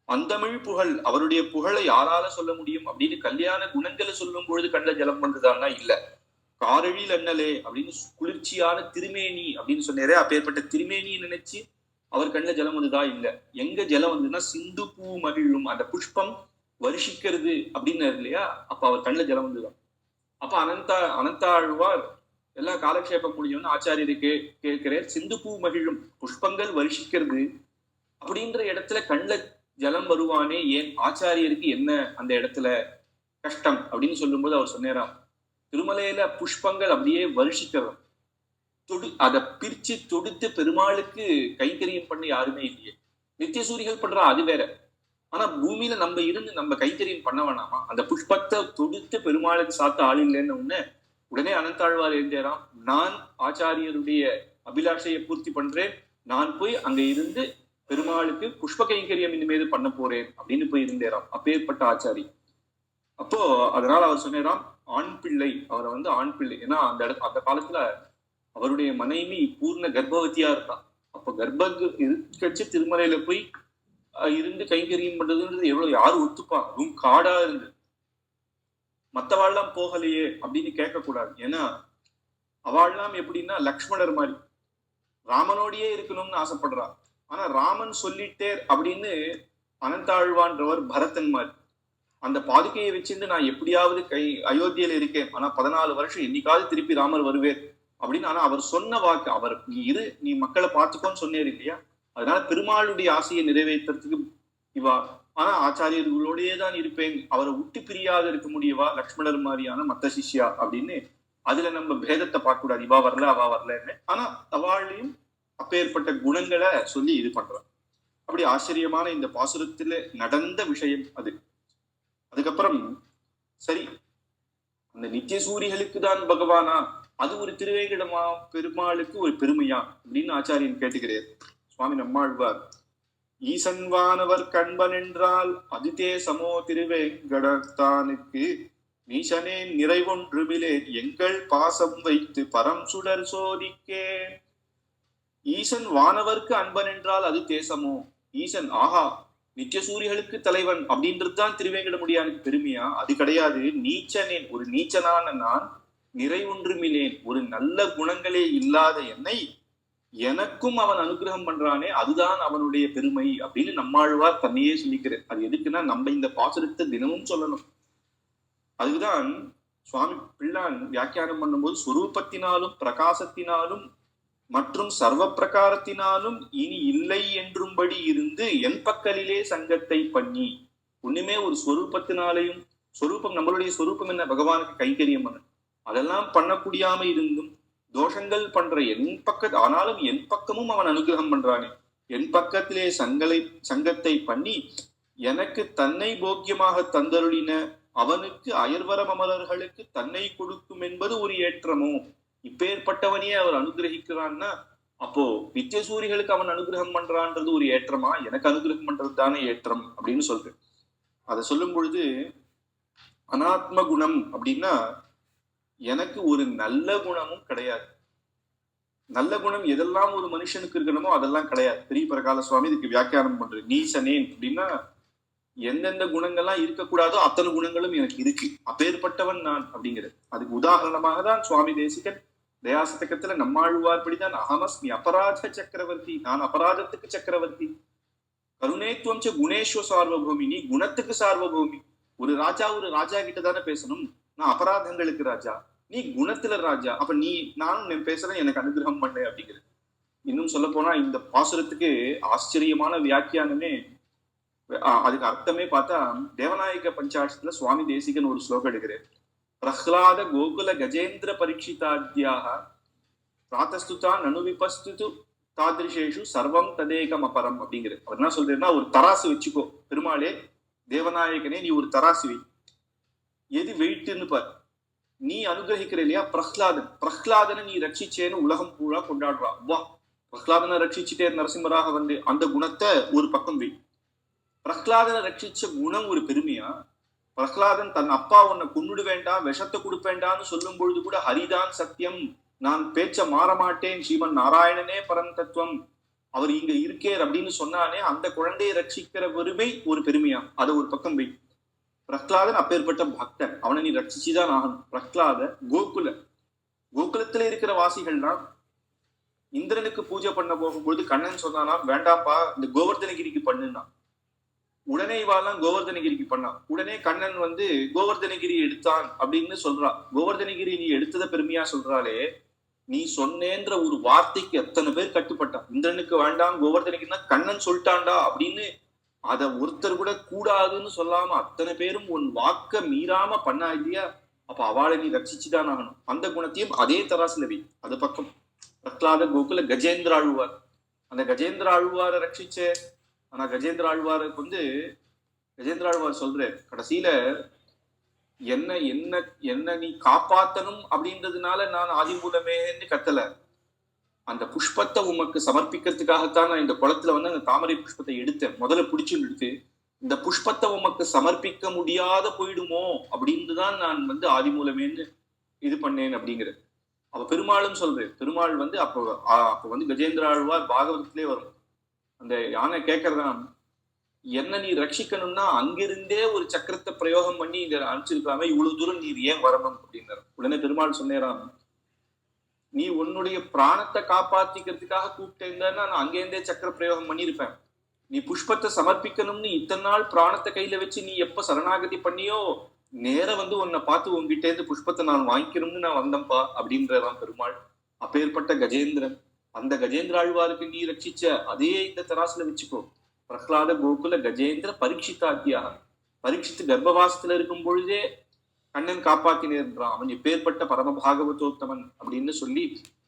அந்தமிழ் புகழ், அவருடைய புகழை யாரால சொல்ல முடியும் அப்படின்னு கல்யாண குணங்களை சொல்லும் பொழுது கண்ட ஜலம் வந்ததான்னா இல்ல. காரழில் அண்ணலே அப்படின்னு குளிர்ச்சியான திருமேனி அப்படின்னு சொன்னாரே, அப்பேற்பட்ட திருமேனி நினைச்சு அவர் கண்ணுல ஜலம் வந்ததா இல்ல. எங்க ஜலம் வந்ததுன்னா சிந்து பூ மகிழும், அந்த புஷ்பம் வருஷிக்கிறது அப்படின்னாரு இல்லையா, அப்ப அவர் கண்ணுல ஜலம் வந்துதான். அப்ப அனந்தாழ்வார் எல்லா காலக்ஷேபம் முடியும்னு ஆச்சாரியருக்கு கேட்கிறார். சிந்து பூ மகிழும், புஷ்பங்கள் வருஷிக்கிறது அப்படின்ற இடத்துல கண்ணுல ஜலம் வருவானே, ஏன் ஆச்சாரியருக்கு என்ன அந்த இடத்துல கஷ்டம் அப்படின்னு சொல்லும்போது அவர் சொன்னாராம், திருமலையில புஷ்பங்கள் அப்படியே வருஷிக்கிறது, அதை பிரிச்சு தொடுத்து பெருமாளுக்கு கைங்கரியம் பண்ண யாருமே இல்லையே. நித்தியசூரிகள் பண்றா அது வேற. ஆனா பூமியில நம்ம இருந்து நம்ம கைத்தறியும் பண்ண வேணாமா? அந்த புஷ்பத்தை தொடுத்து பெருமாளுக்கு சாத்த ஆள் இல்லைன்னு உடனே அனந்தாழ்வார் எழுந்தேராம், நான் ஆச்சாரியருடைய அபிலாஷையை பூர்த்தி பண்றேன், நான் போய் அங்க இருந்து பெருமாளுக்கு புஷ்ப கைங்கரியம் இனிமேது பண்ண போறேன் அப்படின்னு போய் இருந்தேராம். அப்பேற்பட்ட ஆச்சாரி. அப்போ அதனால அவர் சொன்னாராம் ஆண் பிள்ளை, அவரை ஆண் பிள்ளை. ஏன்னா அந்த காலத்துல அவருடைய மனைவி பூர்ண கர்ப்பவதியா இருந்தான். அப்ப கர்ப்ப திருமலையில போய் இருந்து கைங்கரியம் பண்றதுன்றது எவ்வளவு யாரு ஒத்துப்பா? அதுவும் காடா இருந்து மத்தவாள்லாம் போகலையே அப்படின்னு கேட்க கூடாது. ஏன்னா அவள்லாம் எப்படின்னா லக்ஷ்மணர் மாதிரி ராமனோடையே இருக்கணும்னு ஆசைப்படுறா. ஆனா ராமன் சொல்லிட்டே அப்படின்னு அனந்தாழ்வான்றவர் பரதன் மாதிரி அந்த பாதுகையை வச்சிருந்து நான் எப்படியாவது அயோத்தியில இருக்கேன், ஆனா 14 வருஷம் என்னைக்காவது திருப்பி ராமர் வருவேர் அப்படின்னு. ஆனா அவர் சொன்ன வாக்கு, அவர் நீ மக்களை பார்த்துக்கோன்னு சொன்னேர் இல்லையா, அதனால பெருமாளுடைய ஆசையை நிறைவேற்றுறதுக்கு இவா. ஆனா ஆச்சாரியர்களோடயே தான் இருப்பேன், அவரை விட்டு பிரியாத இருக்க முடியவா லக்ஷ்மணர் மாதிரியான மத்த சிஷ்யா அப்படின்னு. அதுல நம்ம பேதத்தை பார்க்க கூடாது, இவா வரல அவா வரலன்னு. ஆனா அவளையும் அப்பேற்பட்ட குணங்களை சொல்லி இது பண்றான். அப்படி ஆச்சரியமான இந்த பாசுரத்துல நடந்த விஷயம் அது. அதுக்கப்புறம் சரி, அந்த நித்தியசூரிகளுக்கு தான் பகவானா, அது ஒரு திருவேங்கடமா பெருமாளுக்கு ஒரு பெருமையா அப்படின்னு ஆச்சாரியன் கேட்டுக்கிறார். சுவாமி நம்மாழ்வார், ஈசன்வானவர் கண்பன் என்றால் அது தேசமோ திருவேங்கடத்தானுக்கு, நீசனே நிறைவொன்றுமிலே எங்கள் பாசம் வைத்து பரம் சுடர் சோதிக்கே. ஈசன் வானவர்க்கு அன்பன் என்றால் அது தேசமோ, ஈசன் ஆஹா நித்தியசூரிகளுக்கு தலைவன் அப்படின்றதுதான் திருவேங்கடமுடியானுக்கு பெருமையா? அது கிடையாது. நீச்சனேன், ஒரு நீச்சனான நான், நிறைவொன்றுமிலேன், ஒரு நல்ல குணங்களே இல்லாத என்னை எனக்கும் அவன் அனுகிரகம் பண்றானே அதுதான் அவனுடைய பெருமை அப்படின்னு நம்மாழ்வார் தன்னையே சொல்லிக்கிறார். அது எதுக்குன்னா நம்ம இந்த பாசுரத்தை தினமும் சொல்லணும். அதுதான் சுவாமி பிள்ளான் வியாக்கியானம் பண்ணும்போது ஸ்வரூபத்தினாலும் பிரகாசத்தினாலும் மற்றும் சர்வ பிரகாரத்தினாலும் இனி இல்லை என்றும்படி இருந்து என் பக்கலிலே சங்கத்தை பண்ணி. ஒண்ணுமே ஒரு ஸ்வரூபத்தினாலையும், ஸ்வரூபம் நம்மளுடைய ஸ்வரூபம் என்ன, பகவானுக்கு கைங்கரியம் பண்ண, அதெல்லாம் பண்ணக்கூடியாம இருந்தும் தோஷங்கள் பண்ற என் ஆனாலும் என் பக்கமும் அவன் அனுகிரகம் பண்றானே, என் பக்கத்திலே சங்கத்தை பண்ணி எனக்கு தன்னை போக்கியமாக தந்தருளின அவனுக்கு அயர்வர அமரர்களுக்கு தன்னை கொடுக்கும் என்பது ஒரு ஏற்றமோ. இப்பேற்பட்டவனையே அவர் அனுகிரகிக்கிறான்னா அப்போ நித்தியசூரிகளுக்கு அவன் அனுகிரகம் பண்றான்றது ஒரு ஏற்றமா, எனக்கு அனுகிரகம் பண்றது தானே ஏற்றம் அப்படின்னு சொல்றேன். அதை சொல்லும் பொழுது அனாத்ம குணம் அப்படின்னா எனக்கு ஒரு நல்ல குணமும் கிடையாது. நல்ல குணம் எதெல்லாம் ஒரு மனுஷனுக்கு இருக்கணுமோ அதெல்லாம் கிடையாது. பெரிய பரகால சுவாமி இதுக்கு வியாக்கியானம் பண்ற. நீசனேன் அப்படின்னா எந்தெந்த குணங்கள்லாம் இருக்கக்கூடாதோ அத்தனை குணங்களும் எனக்கு இருக்கு, அப்பேற்பட்டவன் நான் அப்படிங்கிறது. அதுக்கு உதாரணமாக தான் சுவாமி தேசிகன் தயாசதகத்துல நம்மாழ்வார் படிதான் அகமஸ்மி அபராத சக்கரவர்த்தி, நான் அபராதத்துக்கு சக்கரவர்த்தி. கருணேத்துவம் குணேஸ்வ சார்வபூமி, நீ குணத்துக்கு சார்வபூமி. ஒரு ராஜா கிட்ட தானே பேசணும், நான் அபராதங்களுக்கு ராஜா, நீ குணத்துல ராஜா. அப்ப நீ நானும் பேசுறேன், எனக்கு அனுகிரகம் பண்ணு அப்படிங்கிறது. இன்னும் சொல்ல போனா இந்த பாசுரத்துக்கு ஆச்சரியமான வியாக்கியானமே, அதுக்கு அர்த்தமே பார்த்தா தேவநாயக பஞ்சாட்சத்துல சுவாமி தேசிகன் ஒரு ஸ்லோகம் எடுக்கிறேன். பிரஹ்லாத கோகுல கஜேந்திர பரீட்சிதாத்யாக பிராத்தஸ்துதா நனு விபஸ்து தாதிருஷேஷு சர்வம் ததேகம் அபரம் அப்படிங்கிறது. அவர் என்ன சொல்றேன்னா, ஒரு தராசு வச்சுக்கோ பெருமாளே, தேவநாயகனே நீ ஒரு தராசு வை, எது வெயிட்டுன்னு பார். நீ அனுகிரகிக்கிற இல்லையா பிரஹ்லாதனை நீ ரட்சிச்சேன்னு உலகம் பூரா கொண்டாடுறா. வா, பிரஹ்லாதனை ரட்சிச்சுட்டே நரசிம்மராக வந்து அந்த குணத்தை ஒரு பக்கம் வை. பிரஹ்லாதனை ரட்சிச்ச குணம் ஒரு பெருமையா? பிரஹ்லாதன் தன் அப்பா உன்னை கொன்னுடு வேண்டாம், விஷத்தை கொடுப்பேண்டான்னு சொல்லும் பொழுது கூட ஹரிதான் சத்தியம், நான் பேச்ச மாற மாட்டேன், ஸ்ரீமன் நாராயணனே பரந்தத்துவம், அவர் இங்க இருக்கேர் அப்படின்னு சொன்னானே, அந்த குழந்தையை ரட்சிக்கிற பெருமை ஒரு பெருமையா? அதை ஒரு பக்கம் வை. பிரஹ்லாதன் அப்பேற்பட்ட பக்தன், அவனை நீ ரட்சிச்சுதான் ஆகணும். பிரஹ்லாத கோகுலத்துல இருக்கிற வாசிகள்லாம் இந்திரனுக்கு பூஜை பண்ண போகும்போது கண்ணன் சொன்னானா, வேண்டாம்ப்பா இந்த கோவர்தனகிரிக்கு பண்ணுனா. உடனே இவாலாம் கோவர்தனகிரிக்கு பண்ணா. உடனே கண்ணன் வந்து கோவர்தனகிரி எடுத்தான் அப்படின்னு சொல்றா. கோவர்தனகிரி நீ எடுத்தத பெருமையா சொல்றாளே, நீ சொன்னேன்ற ஒரு வார்த்தைக்கு எத்தனை பேர் கட்டுப்பட்டான். இந்திரனுக்கு வேண்டாம் கோவர்தனகிரினா கண்ணன் சொல்லிட்டான்டா அப்படின்னு அதை ஒருத்தர் கூட கூடாதுன்னு சொல்லாம அத்தனை பேரும் உன் வாக்க மீறாம பண்ணா இல்லையா? அப்ப அவளை நீ ரட்சிச்சுதான் ஆகணும். அந்த குணத்தையும் அதே தராசுல வை. அது பக்கம் பிரஹ்லாத கோகுல கஜேந்திர ஆழ்வார், அந்த கஜேந்திர ஆழ்வாரை ரட்சிச்ச. ஆனா கஜேந்திர ஆழ்வார் சொல்ற கடைசியில என்ன என்ன என்ன நீ காப்பாத்தணும் அப்படின்றதுனால நான் ஆதிமூலமேன்னு கத்தல, அந்த புஷ்பத்தை உமக்கு சமர்ப்பிக்கிறதுக்காகத்தான் நான் இந்த குளத்துல வந்து அந்த தாமரை புஷ்பத்தை எடுத்தேன். முதல்ல பிடிச்சு எடுத்து இந்த புஷ்பத்தை உமக்கு சமர்ப்பிக்க முடியாத போயிடுமோ அப்படின்னுதான் நான் வந்து ஆதிமூலமேன்னு இது பண்ணேன் அப்படிங்கிறது. அப்ப பெருமாளும் சொல்றேன். பெருமாள் வந்து அப்ப வந்து கஜேந்திர ஆழ்வார் பாகவதத்திலே வரும். அந்த யானை கேட்கறதான், என்ன நீ ரட்சிக்கணும்னா அங்கிருந்தே ஒரு சக்கரத்தை பிரயோகம் பண்ணி இங்க அனுப்பிச்சிருக்கலாமே, இவ்வளவு தூரம் நீர் ஏன் வரணும் அப்படின்னாரு. உடனே பெருமாள் சொன்னேராம், நீ உன்னுடைய பிராணத்தை காப்பாத்திக்கிறதுக்காக கூப்பிட்டேன்னா நான் அங்கேருந்தே சக்கர பிரயோகம் பண்ணியிருப்பேன். நீ புஷ்பத்தை சமர்ப்பிக்கணும்னு இத்தனை நாள் பிராணத்தை கையில வச்சு நீ எப்ப சரணாகதி பண்ணியோ, நேர வந்து உன்னை பார்த்து உங்ககிட்ட இருந்து புஷ்பத்தை நான் வாங்கிக்கணும்னு நான் வந்தேன்ப்பா அப்படின்றதான் பெருமாள். அப்பேற்பட்ட கஜேந்திரன், அந்த கஜேந்திர ஆழ்வாருக்கு நீ ரட்சிச்ச அதே இந்த தராசுல வச்சுக்கோ. பிரஹ்லாத கோகுல கஜேந்திர பரீட்சிதாத்தியா, பரீட்சித்து கர்ப்பவாசத்துல இருக்கும் பொழுதே கண்ணன் காப்பாத்தினேன்றான். அவன் எப்பேற்பட்ட பரம பாகவதோத்தமன் அப்படின்னு சொல்லி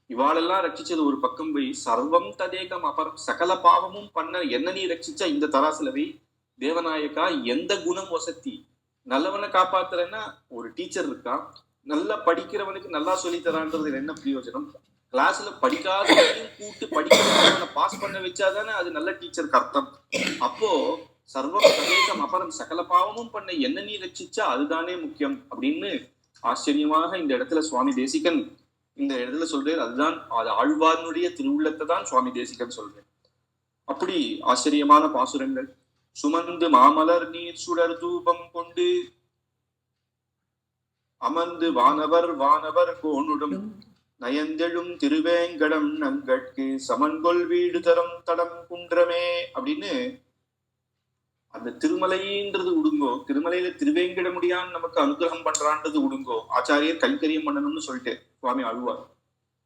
இவாளெல்லாம் ரட்சிச்சது ஒரு பக்கம் போய் சர்வம் ததேகம் அபரம், சகல பாவமும் பண்ண என்ன நீ ரட்சிச்ச இந்த தராசுல வை. தேவநாயகா எந்த குணம் வசத்தி? நல்லவனை காப்பாத்துறேன்னா ஒரு டீச்சர் இருக்கான், நல்லா படிக்கிறவனுக்கு நல்லா சொல்லித்தரான்றது என்ன பிரயோஜனம்? கிளாஸ்ல படிக்காதவனையும் கூட்டு படிக்கிறவனை பாஸ் பண்ண வச்சாதானே அது நல்ல டீச்சருக்கு அர்த்தம். அப்போ சர்வம் ததேகம் அபரம், சகல பாவமும் பண்ண என்ன நீ ரட்சிச்சா அதுதானே முக்கியம் அப்படின்னு ஆச்சரியமாக இந்த இடத்துல சுவாமி தேசிகன் இந்த இடத்துல சொல்றாரு. அதுதான் அது ஆழ்வார்னுடைய திருவுள்ளத்தை தான் சுவாமி தேசிகன் சொல்றேன். அப்படி ஆச்சரியமான பாசுரங்கள். சுமந்து மாமலர் நீர் சுடர் தூபம் கொண்டு அமர்ந்து வானவர் கோனுடும் நயந்தெழும் திருவேங்கடம் நங்கட்கு சமன்கொள் வீடு தரம் தடம் குன்றமே அப்படின்னு அந்த திருமலைன்றது உடுங்கோ, திருமலையில திருவேங்கடமுடியான் நமக்கு அனுகிரகம் பண்றான்றது உடுங்கோ, ஆச்சாரியர் கைத்தறியம் பண்ணணும்னு சொல்லிட்டு சுவாமி அழுவார்.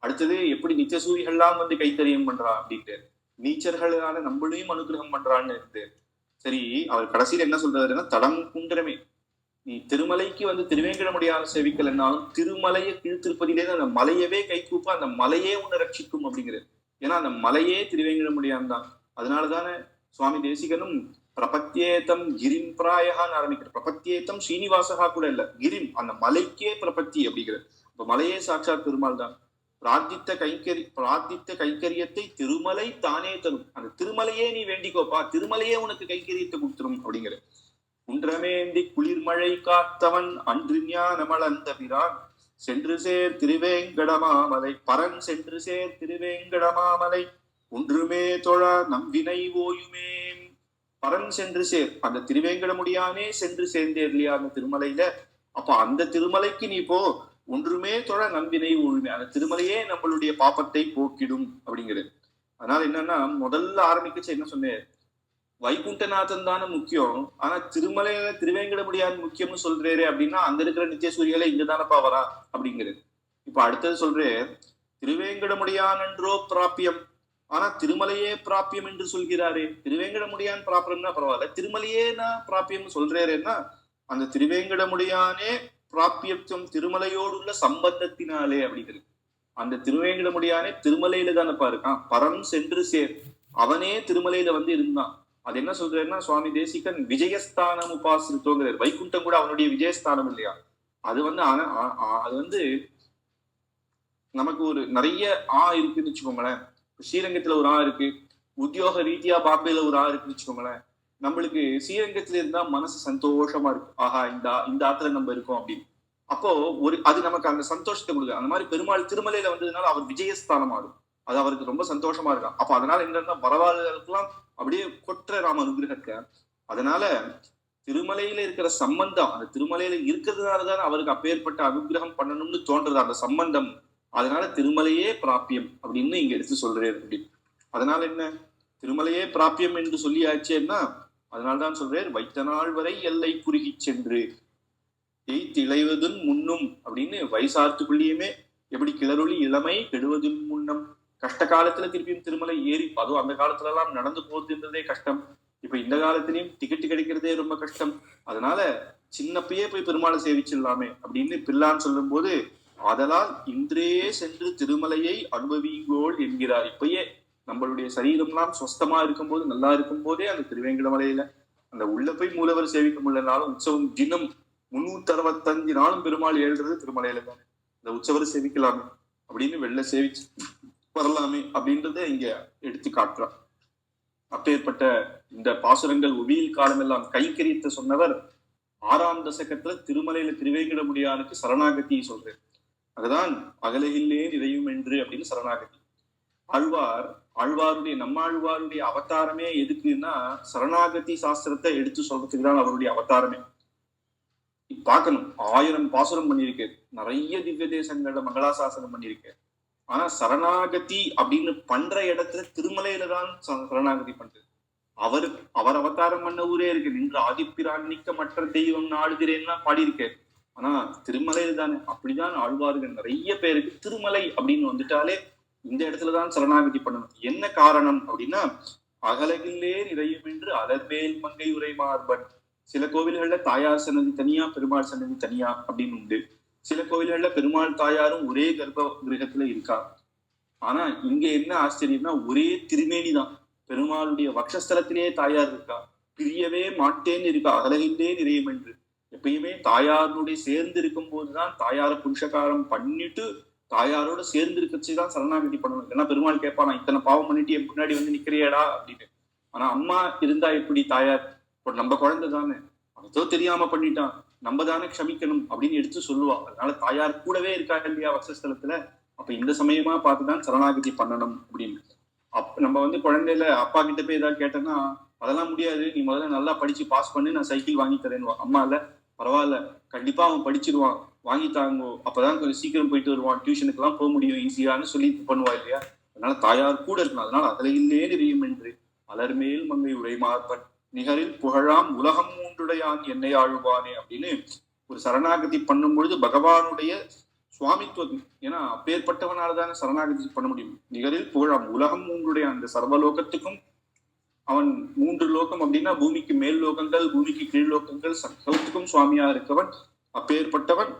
அடுத்தது எப்படி நித்தியசூரிகள்லாம் வந்து கைத்தறியம் பண்றா அப்படின்ட்டு, நீச்சர்களான நம்மளையும் அனுகிரகம் பண்றான்னு இருந்து சரி. அவர் கடைசியில் என்ன சொல்றாருன்னா, தடம் குன்றமே, நீ திருமலைக்கு வந்து திருவேங்கடமுடியான சேவிக்கல் என்னாலும் திருமலையை கீழ்த்திருப்பதிலே அந்த மலையவே கைகூப்ப அந்த மலையே உன்னை ரட்சிக்கும் அப்படிங்கிறது. ஏன்னா அந்த மலையே திருவேங்கடமுடியான் தான். அதனாலதானே சுவாமி தேசிகனும் பிரபத்தியேதம் கிரிம் பிராயகான்னு ஆரம்பிக்கிற. பிரபத்தியேதம் ஸ்ரீனிவாசகா கூட இல்ல, கிரிம் அந்த மலைக்கே பிரபத்தி அப்படிங்கிறது. இப்ப மலையே சாட்சாத் பெருமாள் தான். பிரார்த்தித்த கைங்கரியத்தை திருமலை தானே தரும். அந்த திருமலையே நீ வேண்டிக்கோப்பா, திருமலையே உனக்கு கைங்கரியத்தை கொடுத்துரும் அப்படிங்கிற. குன்றமேந்தி குளிர்மழை காத்தவன் அன்று ஞானமளந்த பிரான் சென்று சேர் திருவேங்கடமாமலை பரன் சென்று சேர் திருவேங்கடமாமலை ஒன்றுமே தொழ நம்பினை ஓயுமே. பரன் சென்று சேர், அந்த திருவேங்கடமுடியானே சென்று சேர்ந்தேர் இல்லையா அந்த திருமலையில. அப்ப அந்த திருமலைக்கு நீ போ, ஒன்றுமே தொழ நம்பினை ஓயுமே, அந்த திருமலையே நம்மளுடைய பாப்பத்தை போக்கிடும் அப்படிங்கிறது. அதனால என்னன்னா, முதல்ல ஆரம்பிக்கச்சு என்ன சொன்னேன், வைகுண்டநாதன் தானே முக்கியம், ஆனா திருமலையில திருவேங்கடமுடியான் முக்கியம்னு சொல்றாரு அப்படின்னா அங்க இருக்கிற நித்தியசூரிகளை இங்கதானப்பா வரா அப்படிங்கிறது. இப்ப அடுத்தது சொல்றேன், திருவேங்கடமுடியான் என்றோ பிராபியம், ஆனா திருமலையே பிராபியம் என்று சொல்கிறாரே. திருவேங்கடமுடியான் பிராபியம்னா பரவாயில்ல, திருமலையே நான் பிராபியம் சொல்றேன்னா அந்த திருவேங்கடமுடியானே பிராபியத்துவம் திருமலையோடு உள்ள சம்பந்தத்தினாலே அப்படிங்கிறது. அந்த திருவேங்கடமுடியானே திருமலையில தானப்பா இருக்கான். பரம் சென்று சேர், அவனே திருமலையில வந்து இருந்தான். அது என்ன சொல்றேன்னா, சுவாமி தேசிகன் விஜயஸ்தானம் உபாசித்தோங்கிறார். வைகுண்டம் கூட அவனுடைய விஜயஸ்தானம் இல்லையா. அது வந்து அது வந்து நமக்கு ஒரு நிறைய இருக்குன்னு வச்சுக்கோங்களேன். ஸ்ரீரங்கத்துல ஒரு இருக்கு, உத்தியோக ரீதியா பாம்பேல ஒரு இருக்குன்னு வச்சுக்கோங்களேன். நம்மளுக்கு ஸ்ரீரங்கத்துல இருந்தா மனசு சந்தோஷமா இருக்கு, ஆஹா இந்த ஆத்துல நம்ம இருக்கோம் அப்படின்னு. அப்போ அது நமக்கு அந்த சந்தோஷத்தை கொடுக்கு. அந்த மாதிரி பெருமாள் திருமலையில வந்ததுனால அவர் விஜயஸ்தானம் ஆகும், அது அவருக்கு ரொம்ப சந்தோஷமா இருக்கான். அப்ப அதனால என்னன்னா, பரவாயில்லைக்கெல்லாம் அப்படியே கொற்ற ராம அனுகிரகத்தை. அதனால திருமலையில இருக்கிற சம்பந்தம், அந்த திருமலையில இருக்கிறதுனாலதான் அவருக்கு அப்பேற்பட்ட அனுகிரகம் பண்ணணும்னு தோன்றது அந்த சம்பந்தம். அதனால திருமலையே பிராபியம் அப்படின்னு இங்க எடுத்து சொல்றேன் அப்படி. அதனால என்ன, திருமலையே பிராபியம் என்று சொல்லியாச்சேன்னா அதனால்தான் சொல்றேன், வைத்த நாள் வரை எல்லை குறுகி சென்று திளைவதும் முன்னும் அப்படின்னு. வயசார்த்துக்குள்ளேயுமே எப்படி கிளறொளி இளமை கெடுவதும் முன்னம். கஷ்ட காலத்துல திருப்பியும் திருமலை ஏறி, அதுவும் அந்த காலத்துல எல்லாம் நடந்து போறதுன்றதே கஷ்டம். இப்ப இந்த காலத்திலயும் டிக்கெட் கிடைக்கிறதே ரொம்ப கஷ்டம். அதனால சின்னப்பயே போய் பெருமாளை சேவிச்சிடலாமே அப்படின்னு பிள்ளான்னு சொல்லும் போது, ஆதலால் இன்றே சென்று திருமலையை அனுபவிங்கோள் என்கிறார். இப்பயே நம்மளுடைய சரீரம்லாம் சொஸ்தமா இருக்கும் போது, நல்லா இருக்கும் போதே அந்த திருவேங்கடமலையில அந்த உள்ள போய் மூலவர் சேவிக்க முடியலனாலும் உற்சவம் தினம் 365 நாளும் பெருமாள் ஏழுறது திருமலையில தானே, இந்த உற்சவரை சேவிக்கலாமே அப்படின்னு வெளில சேவிச்சு வரலாமே அப்படின்றத இங்க எடுத்து காட்டுறார். அப்பேற்பட்ட இந்த பாசுரங்கள் ஒவியல் காலம் எல்லாம் கைக்கரியத்தை சொன்னவர் 6ஆம் தசகத்துல திருமலையில திருவேங்கடமுடியானுக்கு சரணாகதி சொல்றார். அதுதான் அகலகில்லே நிறையும் என்று அப்படின்னு சரணாகதி. ஆழ்வாருடைய நம்மாழ்வாருடைய அவதாரமே எதுக்குன்னா சரணாகதி சாஸ்திரத்தை எடுத்து சொல்றதுக்கு தான் அவருடைய அவதாரமே. பார்க்கணும், 1000 பாசுரம் பண்ணியிருக்காரு, நிறைய திவ்ய தேசங்கள்ல மங்களாசாசனம் பண்ணியிருக்காரு. ஆனா சரணாகதி அப்படின்னு பண்ற இடத்துல திருமலையில தான் சரணாகதி பண்றது. அவர் அவதாரம் பண்ண ஊரே இருக்கு, நின்று ஆதிப்பிராணிக்க மற்ற தெய்வம் நாடுகிறேன்னா பாடியிருக்காரு. ஆனா திருமலையில தானே. அப்படிதான் ஆழ்வார்கள் நிறைய பேருக்கு திருமலை அப்படின்னு வந்துட்டாலே இந்த இடத்துலதான் சரணாகதி பண்ணணும். என்ன காரணம் அப்படின்னா, அகலகில்லே நிறையும் என்று அலர்வேல் மங்கை உரை மார்பன். சில கோவில்கள்ல தாயார் சன்னதி தனியா, பெருமாள் சன்னதி தனியா அப்படின்னு உண்டு. சில கோவில்கள்ல பெருமாள் தாயாரும் ஒரே கர்ப்ப கிரகத்துல இருக்கா. ஆனா இங்க என்ன ஆச்சரியம்னா, ஒரே திருமேனி தான், பெருமாளுடைய வக்ஷஸ்தலத்திலேயே தாயார் இருக்கா, பிரியவே மாட்டேன்னு இருக்கா, அகலகில்லே நிறையும் என்று. எப்பயுமே தாயாருடைய சேர்ந்து இருக்கும் போதுதான் தாயார புருஷகாரம் பண்ணிட்டு தாயாரோட சேர்ந்து இருக்கச்சுதான் சரணாகதி பண்ணணும். ஏன்னா பெருமாள் கேட்பானா, இத்தனை பாவம் பண்ணிட்டு என் முன்னாடி வந்து நிக்கிறியாடா அப்படின்னு. ஆனா அம்மா இருந்தா எப்படி, தாயார் நம்ம குழந்தை தானே, அதோ தெரியாம பண்ணிட்டான், நம்ம தானே க்ஷமிக்கணும் அப்படின்னு எடுத்து சொல்லுவா. அதனால தாயார் கூடவே இருக்காங்க இல்லையா வக்ஷஸ்தலத்துல. அப்ப இந்த சமயமா பார்த்துதான் சரணாகதி பண்ணணும் அப்படின்னு. நம்ம வந்து குழந்தையில அப்பா கிட்ட போய் ஏதாவது கேட்டோம்னா, அதெல்லாம் முடியாது, நீ முதல்ல நல்லா படிச்சு பாஸ் பண்ணு, நான் சைக்கிள் வாங்கி தரேன்னுவா. அம்மா இல்ல, பரவாயில்ல, கண்டிப்பா அவன் படிச்சிருவான், வாங்கித்தாங்கோ, அப்பதான் கொஞ்சம் சீக்கிரம் போயிட்டு வருவான், டியூஷனுக்கு எல்லாம் போக முடியும் ஈஸியான்னு சொல்லி பண்ணுவா இல்லையா. அதனால தாயார் கூட இருக்கணும். அதனால அதிலே நிறையும் என்று அலர்மேல் மங்கை உரைமார்பன் நிகரில் புகழாம் உலகம் மூன்றுடையான் என்னை ஆழ்வானே அப்படின்னு ஒரு சரணாகதி பண்ணும் பொழுது பகவானுடைய சுவாமித்துவம், ஏன்னா அப்பேற்பட்டவனாலதானே சரணாகதி பண்ண முடியும். நிகரில் புகழாம் உலகம் மூன்றுடைய அந்த சர்வலோகத்துக்கும் அவன் 3 லோகம் அப்படின்னா பூமிக்கு மேல் லோகங்கள், பூமிக்கு கீழ் லோகங்கள், சகலத்துக்கும் சுவாமியா இருக்கவன். அப்பேற்பட்டவன்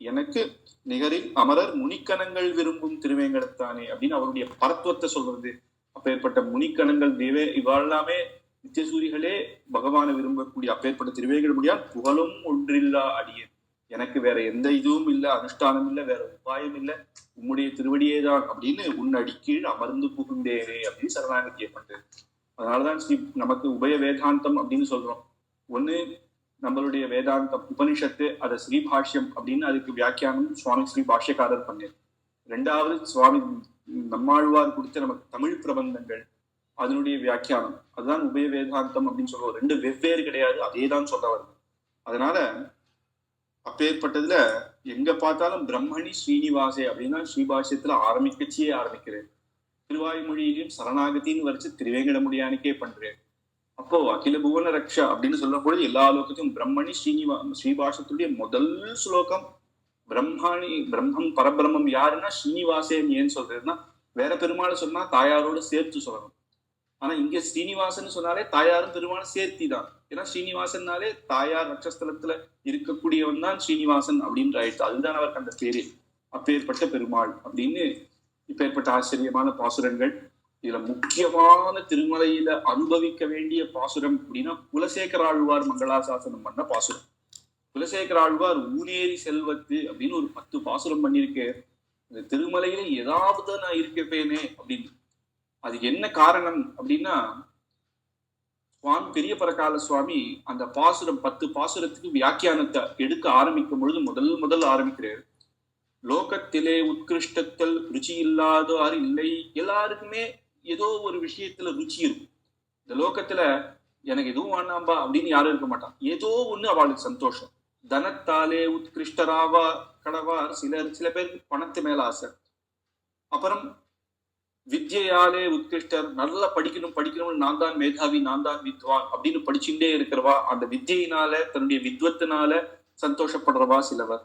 எனக்கு நிகரில் அமரர் முனிக்கணங்கள் விரும்பும் திருவேங்கடத்தானே அப்படின்னு அவருடைய பரத்துவத்தை சொல்றது. அப்பேற்பட்ட முனிக்கணங்கள் தேவே இவாழ்லாமே நித்தியசூரிகளே பகவானை விரும்பக்கூடிய அப்பேற்பட்ட திருவேங்கடமுடியான் புகழும் ஒன்றில்லா அடியேன், எனக்கு வேற எந்த இதுவும் இல்லை, அனுஷ்டானம் இல்லை, வேற உபாயம் இல்லை, உம்முடைய திருவடியேதான் அப்படின்னு உன் அடிக்கீழ் அமர்ந்து புகுந்தேனே அப்படின்னு சரணாகதியை பண்றது. அதனாலதான் நமக்கு உபய வேதாந்தம் அப்படின்னு சொல்றோம். ஒண்ணு நம்மளுடைய வேதாந்தம் உபனிஷத்து, அதை ஸ்ரீபாஷ்யம் அப்படின்னு அதுக்கு வியாக்கியானம் சுவாமி ஸ்ரீ பாஷ்யக்காரர் பண்ணார். 2வது சுவாமி நம்மாழ்வார் கொடுத்த நமக்கு தமிழ் பிரபந்தங்கள், அதனுடைய வியாக்கியானம், அதுதான் உபய வேதாந்தம் அப்படின்னு சொல்லுவோம். 2 வெவ்வேறு கிடையாது, அதே தான் சொல்ல வருது. அதனால அப்பேற்பட்டதுல எங்க பார்த்தாலும் பிரம்மணி ஸ்ரீனிவாசே அப்படின்னா ஸ்ரீபாஷ்யத்துல ஆரம்பிக்கிறேன். திருவாய்மொழியிலையும் சரணாகத்தின்னு வரைச்சு திருவேங்கடமுடியானுக்கே பண்றேன். அப்போ அகில புவன ரக்ஷா அப்படின்னு சொல்லும் பொழுது எல்லா லோகத்தையும் பிரம்மணி ஸ்ரீபாஷத்துடைய முதல் ஸ்லோகம் பிரம்மாணி பிரம்மம் பரபிரம்மம் யாருன்னா ஸ்ரீனிவாசன். ஏன்னு சொல்றதுன்னா வேற பெருமாளை சொன்னா தாயாரோட சேர்த்து சொல்லணும். ஆனா இங்க ஸ்ரீனிவாசன் சொன்னாலே தாயாரும் பெருமாளும் சேர்த்தி தான். ஏன்னா ஸ்ரீனிவாசன்னாலே தாயார் ரட்சஸ்தலத்துல இருக்கக்கூடியவன் தான் ஸ்ரீனிவாசன் அப்படின்ற ஆயிடுச்சு. அதுதான் அவருக்கு அந்த பேரு. அப்பேற்பட்ட பெருமாள் அப்படின்னு இப்பேற்பட்ட ஆச்சரியமான பாசுரங்கள். இதுல முக்கியமான திருமலையில அனுபவிக்க வேண்டிய பாசுரம் அப்படின்னா குலசேகர ஆழ்வார் மங்களாசாசனம் பண்ண பாசுரம். குலசேகர ஆழ்வார் ஊனேரி செல்வத்து அப்படின்னு ஒரு 10 பாசுரம் பண்ணிருக்கு. இந்த திருமலையில ஏதாவது நான் இருக்கப்பேனே அப்படின்னு. அது என்ன காரணம் அப்படின்னா சுவாமி பெரிய பரகால சுவாமி அந்த பாசுரம் 10 பாசுரத்துக்கு வியாக்கியானத்தை எடுக்க ஆரம்பிக்கும் பொழுது முதல் ஆரம்பிக்கிறார். லோகத்திலே உத்கிருஷ்டத்தில் ருச்சி இல்லாதார் இல்லை, எல்லாருக்குமே ஏதோ ஒரு விஷயத்துல ருச்சி இருக்கும். இந்த லோகத்துல எனக்கு எதுவும் வேணாம்பா அப்படின்னு யாரும் இருக்க மாட்டான். ஏதோ ஒண்ணு அவளுக்கு சந்தோஷம். தனத்தாலே உத்கிருஷ்டராவா கடவார் சில பேருக்கு பணத்து மேல ஆசை. அப்புறம் வித்யாலே உத்கிருஷ்டர், நல்லா படிக்கணும், நான் தான் மேதாவி, நான் தான் வித்வான் அப்படின்னு படிச்சுட்டே இருக்கிறவா. அந்த வித்யினால தன்னுடைய வித்வத்தினால சந்தோஷப்படுறவா சிலவர்.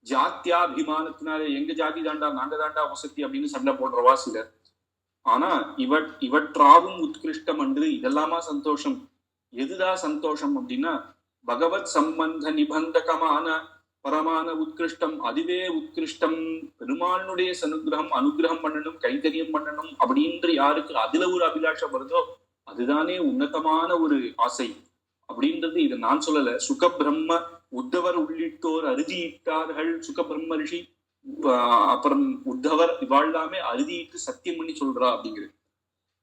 ஜாத்தியாபிமானத்தினாலே எங்க ஜாதி தாண்டா, நாங்க தாண்டா வசதி அப்படின்னு சண்டை போடுறவா சிலர். ஆனா இவற்றாவும் உத்கிருஷ்டம் அன்று இதெல்லாமா சந்தோஷம். எதுதான் சந்தோஷம் அப்படின்னா பகவத் சம்பந்த நிபந்தகமான பரமான உத்கிருஷ்டம், அதுவே உத்கிருஷ்டம். பெருமாளுடைய அனுகிரகம் பண்ணணும், கைங்கரியம் பண்ணணும் அப்படின்ற யாருக்கு அதுல ஒரு அபிலாஷம் வருதோ அதுதானே உன்னதமான ஒரு ஆசை அப்படின்றது. இதை நான் சொல்லல, சுகபிரம்ம உத்தவர் உள்ளிட்டோர் அறுதியிட்டார்கள். சுகபிரம்ம ரிஷி அப்புறம் உத்தவர் இவாழ்லாமே அறுதியிட்டு சத்தியம் பண்ணி சொல்றா அப்படிங்கிறது.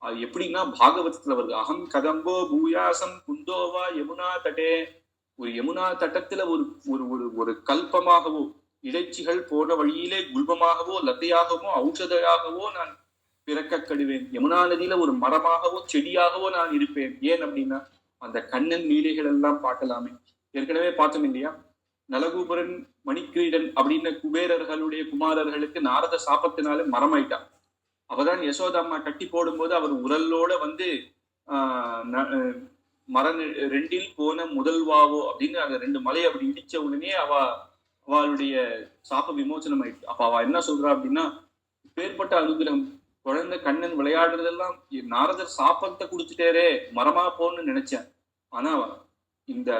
அது எப்படின்னா பாகவதத்துல வருது. அகம் கதம்போ பூயாசம் குந்தோவா யமுனா தட்டே. ஒரு யமுனா தட்டத்துல ஒரு ஒரு ஒரு கல்பமாகவோ இறைச்சிகள் போன வழியிலே குல்பமாகவோ லத்தையாகவோ ஔஷதையாகவோ நான் பிறக்க கடுவேன். யமுனா நதியில ஒரு மரமாகவோ செடியாகவோ நான் இருப்பேன். ஏன் அப்படின்னா அந்த கண்ணன் லீலைகள் எல்லாம் பார்க்கலாமே. ஏற்கனவே பார்த்தோம் இல்லையா, நலகூபரன் மணிக்கிரீடன் அப்படின்னு குபேரர்களுடைய குமாரர்களுக்கு நாரத சாபத்தினால மரமாயிட்டான். அவதான் யசோதாம்மா கட்டி போடும்போது அவர் உரலோட வந்து மர 2 போன முதல்வாவோ அப்படின்னு அந்த 2 மலை அப்படி இடிச்ச உடனே அவளுடைய சாப விமோசனம் ஆயிடுச்சு. அப்ப அவ என்ன சொல்றா அப்படின்னா, பேர்பட்ட அனுகிரகம், குழந்தை கண்ணன் விளையாடுறதெல்லாம் நாரதர் சாபத்தை குடுத்துட்டேரே, மரமா போன்னு நினைச்சேன். ஆனா இந்த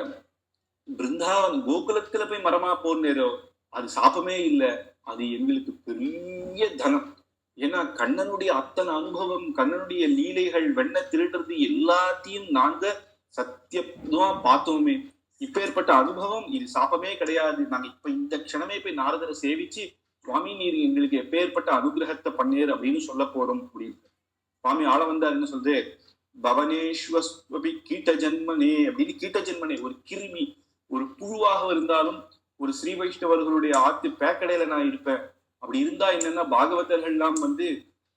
பிருந்தாவன் கோகுலத்துல போய் மரமா போனேரோ அது சாப்பமே இல்லை, அது எங்களுக்கு பெரிய தனம். ஏன்னா கண்ணனுடைய அத்தனை அனுபவம், கண்ணனுடைய லீலைகள், வெண்ண திருடுறது எல்லாத்தையும் நாங்க சத்தியமா பார்த்தோமே. இப்பேற்பட்ட அனுபவம் இது சாப்பமே கிடையாது. நாங்க இப்ப இந்த க்ஷணமே போய் நாரதரை சேவிச்சு சுவாமி நீர் எங்களுக்கு எப்பேற்பட்ட அனுகிரகத்தை பண்ணேர் அப்படின்னு சொல்ல போறோம் அப்படின்னு சுவாமி ஆள வந்தாருன்னு சொல்றது. பவனேஸ்வஸ்வபி கீட்ட ஜன்மனே அப்படின்னு, கீட்ட ஜன்மனே ஒரு கிருமி ஒரு புழுவாக இருந்தாலும் ஒரு ஸ்ரீ வைஷ்ணவர்களுடைய ஆத்து பேக்கடையில நான் இருப்பேன். அப்படி இருந்தா என்னன்னா பாகவதர்கள் எல்லாம் வந்து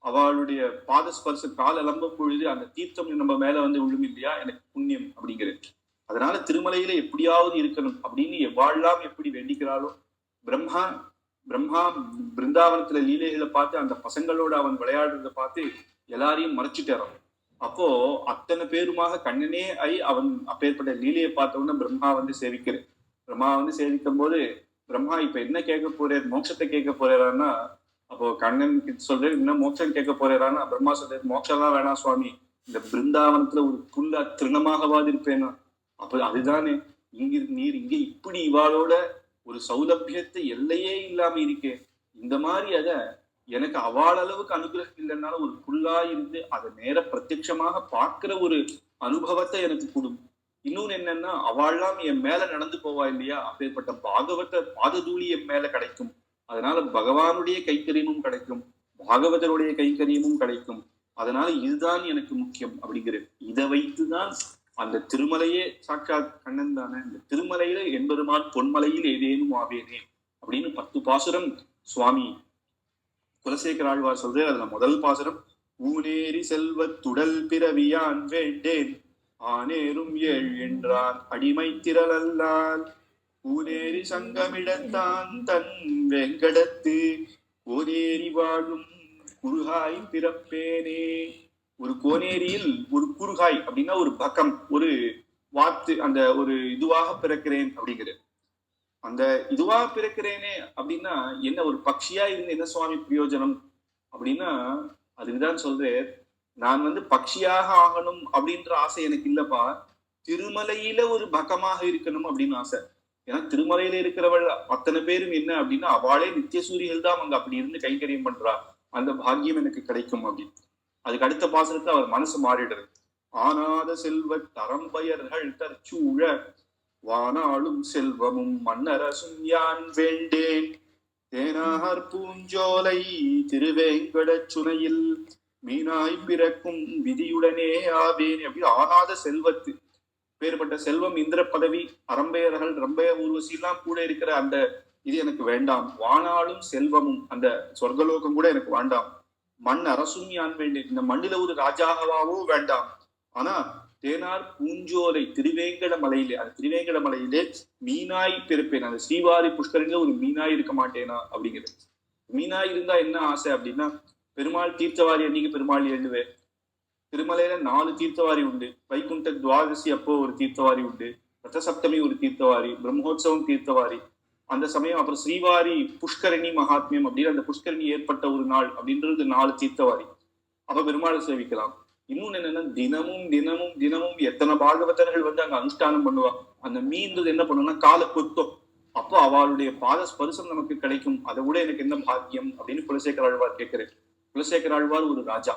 அவளுடைய பாதஸ்பர்ச கால் அலம்பும் பொழுது அந்த தீர்த்தம் நம்ம மேல வந்து விழும் இல்லையா, எனக்கு புண்ணியம் அப்படிங்கிறது. அதனால திருமலையில எப்படியாவது இருக்கணும் அப்படின்னு எவ்வாழ்லாம் எப்படி வேண்டிக்கிறாளோ பிரம்மா பிரம்மா பிருந்தாவனத்துல லீலைகளை பார்த்து அந்த பசங்களோட அவன் விளையாடுறத பார்த்து எல்லாரையும் மறைச்சிட்டாரான். அப்போ அத்தனை பேருமாக கண்ணனே அவன் அப்பேற்பட்ட லீலையை பார்த்தவொன்னு பிரம்மா வந்து சேவிக்கிறேன். பிரம்மா வந்து சேவிக்கும் போது பிரம்மா இப்ப என்ன கேட்க போறார், மோட்சத்தை கேட்க போறாருன்னா, அப்போ கண்ணன் சொல்றாரு இன்னும் மோட்சம் கேட்க போறாரான்னா பிரம்மா சொல்றாரு மோட்சம் தான் வேணாம் சுவாமி, இந்த பிருந்தாவனத்துல ஒரு புல்லா திருணமாகவாது இருப்பேனா. அப்ப அதுதானே நீர் இங்க இப்படி இவாளோட ஒரு சௌலபியத்தை எல்லையே இல்லாம இருக்கேன். இந்த மாதிரி அத எனக்கு அவள் அளவுக்கு அனுகிரகம் இல்லைன்னாலும் ஒரு புல்லா இருந்து அதை நேர பிரத்யட்சமாக பார்க்கிற ஒரு அனுபவத்தை எனக்கு கொடும். இன்னொன்னு என்னன்னா அவள்லாம் என் மேல நடந்து போவா இல்லையா, அப்பேற்பட்ட பாகவத பாததூளி என் மேல கிடைக்கும். அதனால பகவானுடைய கைக்கரியமும் கிடைக்கும், பாகவதருடைய கைக்கரியமும் கிடைக்கும். அதனால இதுதான் எனக்கு முக்கியம் அப்படிங்கிறது. இதை வைத்துதான் அந்த திருமலையே சாட்சாத் கண்ணன் தானே. இந்த திருமலையில எம்பெருமான் பொன்மலையில் ஏதேனும் ஆவேனே அப்படின்னு 10 பாசுரம் சுவாமி குலசேகர ஆழ்வார் சொல்றாரு. அதுல முதல் பாசுரம் ஊனேரி செல்வத்துடல் பிறவியான் வேண்டேன் ஆனேரும் ஏழ் என்றான் அடிமை திரளல்லால் ஊனேரி சங்கமிடத்தான் தன் வெங்கடத்து ஓனேரி வாழும் குருகாய் பிறப்பேனே. ஒரு கோனேரியில் ஒரு குறுகாய் அப்படின்னா ஒரு பக்கம், ஒரு வாத்து, அந்த ஒரு இதுவாக பிறக்கிறேன் அப்படிங்கிறது. அந்த இதுவா பிறக்கிறேனே அப்படின்னா என்ன, ஒரு பக்ஷியா இருந்து என்ன சுவாமி பிரயோஜனம் அப்படின்னா, அதுக்குதான் சொல்றேன் நான் வந்து பக்ஷியாக ஆகணும் அப்படின்ற ஆசை எனக்கு இல்லப்பா, திருமலையில ஒரு பக்கமாக இருக்கணும் அப்படின்னு ஆசை. ஏன்னா திருமலையில இருக்கிறவள் அத்தனை பேரும் என்ன அப்படின்னா அவளே நித்தியசூரிகள் தான் அங்க அப்படி இருந்து கைங்கரியம் பண்றா, அந்த பாக்கியம் எனக்கு கிடைக்கும் அப்படின்னு. அதுக்கு அடுத்த பாசனத்தை அவர் மனசு மாறிடுறது. ஆனாத செல்வ தரம்பயர்கள் தற்சூழ வானாளும் செல்வமும் மன்னரசும் யான் வேண்டேன் தேனார் பூஞ்சோலை திருவேங்கட சுனையில் மீனாய் பிறக்கும் விதியுடனே ஆவேன் அப்படி. ஆனாத செல்வத்து பேர்பட்ட செல்வம், இந்திர பதவி, அரம்பையர்கள் ரம்பைய ஊர்வசி எல்லாம் கூட இருக்கிற அந்த இது எனக்கு வேண்டாம். வானாளும் செல்வமும் அந்த சொர்க்கலோகம் கூட எனக்கு வேண்டாம். மண் அரசும் யான் வேண்டேன், இந்த மண்ணில ஒரு ராஜாகவாவோ வேண்டாம். ஆனா தேனார் பூஞ்சோலை திருவேங்கட மலையிலே, அந்த திருவேங்கட மலையிலே மீனாய் பிறப்பேன். அந்த ஸ்ரீவாரி புஷ்கரில ஒரு மீனாய் இருக்க மாட்டேனா அப்படிங்கிறது. மீனாய் இருந்தா என்ன ஆசை அப்படின்னா, பெருமாள் தீர்த்தவாரி அன்னைக்கு பெருமாள் எழுதுவேன். திருமலையில 4 தீர்த்தவாரி உண்டு. வைகுண்ட துவாதசி அப்போ ஒரு தீர்த்தவாரி உண்டு, ரத சப்தமி ஒரு தீர்த்தவாரி, பிரம்மோத்சவம் தீர்த்தவாரி. அந்த சமயம் அப்புறம் ஸ்ரீவாரி புஷ்கரணி மகாத்மியம் அப்படின்னு அந்த புஷ்கரணி ஏற்பட்ட ஒரு நாள் அப்படின்றது 4 தீர்த்தவாரி. அப்ப பெருமாளை சேவிக்கலாம். இன்னொன்னு என்னன்னா தினமும் தினமும் தினமும் எத்தனை பாகவதர்கள் வந்து அங்க அனுஷ்டானம் பண்ணுவா. அந்த மீன்றது என்ன பண்ணுன்னா காலை கொத்தம். அப்போ அவளுடைய பாத ஸ்பரிசம் நமக்கு கிடைக்கும். அதை விட எனக்கு என்ன பாக்கியம் அப்படின்னு குலசேகர ஆழ்வார் கேட்கிறேன். குலசேகர ஆழ்வார் ஒரு ராஜா.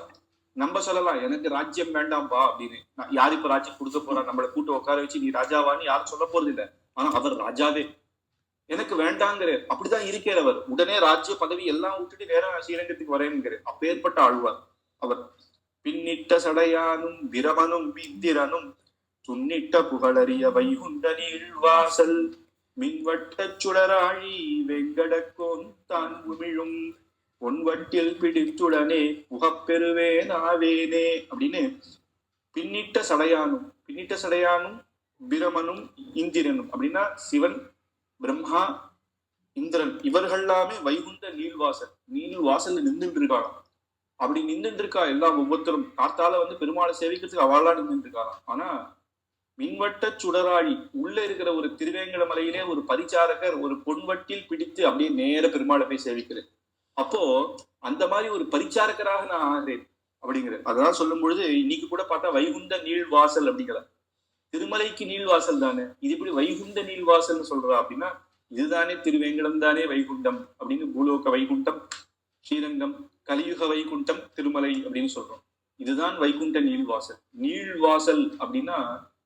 நம்ம சொல்லலாம் எனக்கு ராஜ்யம் வேண்டாம்பா அப்படின்னு. யார் இப்ப ராஜ்யம் கொடுக்க போறா, நம்மளை கூட்டு உட்கார வச்சு நீ ராஜாவான்னு யாரும் சொல்ல போறது இல்லை. ஆனா அவர் ராஜாவே, எனக்கு வேண்டாங்கிற அப்படிதான் இருக்கிற அவர். உடனே ராஜ்ய பதவி எல்லாம் விட்டுட்டு நேரம் ஸ்ரீரங்கத்துக்கு வரேன்கிற அப்பேற்பட்ட ஆழ்வார் அவர். பின்னிட்ட சடையானும் பிரமனும் விந்திரனும் துன்னிட்ட புகழறிய வைகுண்ட நீழ்வாசல் மின்வட்ட சுடராழி வெங்கடக்கோன் தான் உமிழும் பொன்வட்டில் பிடித்துடனே புகப்பெறுவேன் ஆவேனே அப்படின்னு. பின்னிட்ட சடையானும் பிரமனும் இந்திரனும் அப்படின்னா சிவன், பிரம்மா, இந்திரன் இவர்கள்லாமே வைகுண்ட நீழ்வாசல் நின்றுட்டு இருக்காங்க. அப்படி நின்றுட்டு இருக்கா எல்லாம். ஒவ்வொருத்தரும் காத்தால வந்து பெருமாளை சேவிக்கிறதுக்கு அவள்லாம் நின்றுட்டு இருக்காங்க. ஆனா மின்வட்ட சுடராழி உள்ள இருக்கிற ஒரு திருவேங்கட மலையிலே ஒரு பரிச்சாரகர் ஒரு பொன்வட்டில் பிடித்து அப்படியே நேர பெருமாளை போய் சேவிக்கிறேன். அப்போ அந்த மாதிரி ஒரு பரிச்சாரகராக நான் ஆகிறேன் அப்படிங்கிறது. அதெல்லாம் சொல்லும் பொழுது இன்னைக்கு கூட பார்த்தா வைகுண்ட நீழ்வாசல் அப்படிங்கிற திருமலைக்கு நீழ்வாசல் தானே, இது இப்படி வைகுண்ட நீழ்வாசல்னு சொல்றா அப்படின்னா இதுதானே திருவேங்கடம் தானே வைகுண்டம் அப்படின்னு. பூலோக வைகுண்டம் ஸ்ரீரங்கம், கலியுக வைகுண்டம் திருமலை அப்படின்னு சொல்றோம். இதுதான் வைகுண்ட நீழ்வாசல். நீழ்வாசல் அப்படின்னா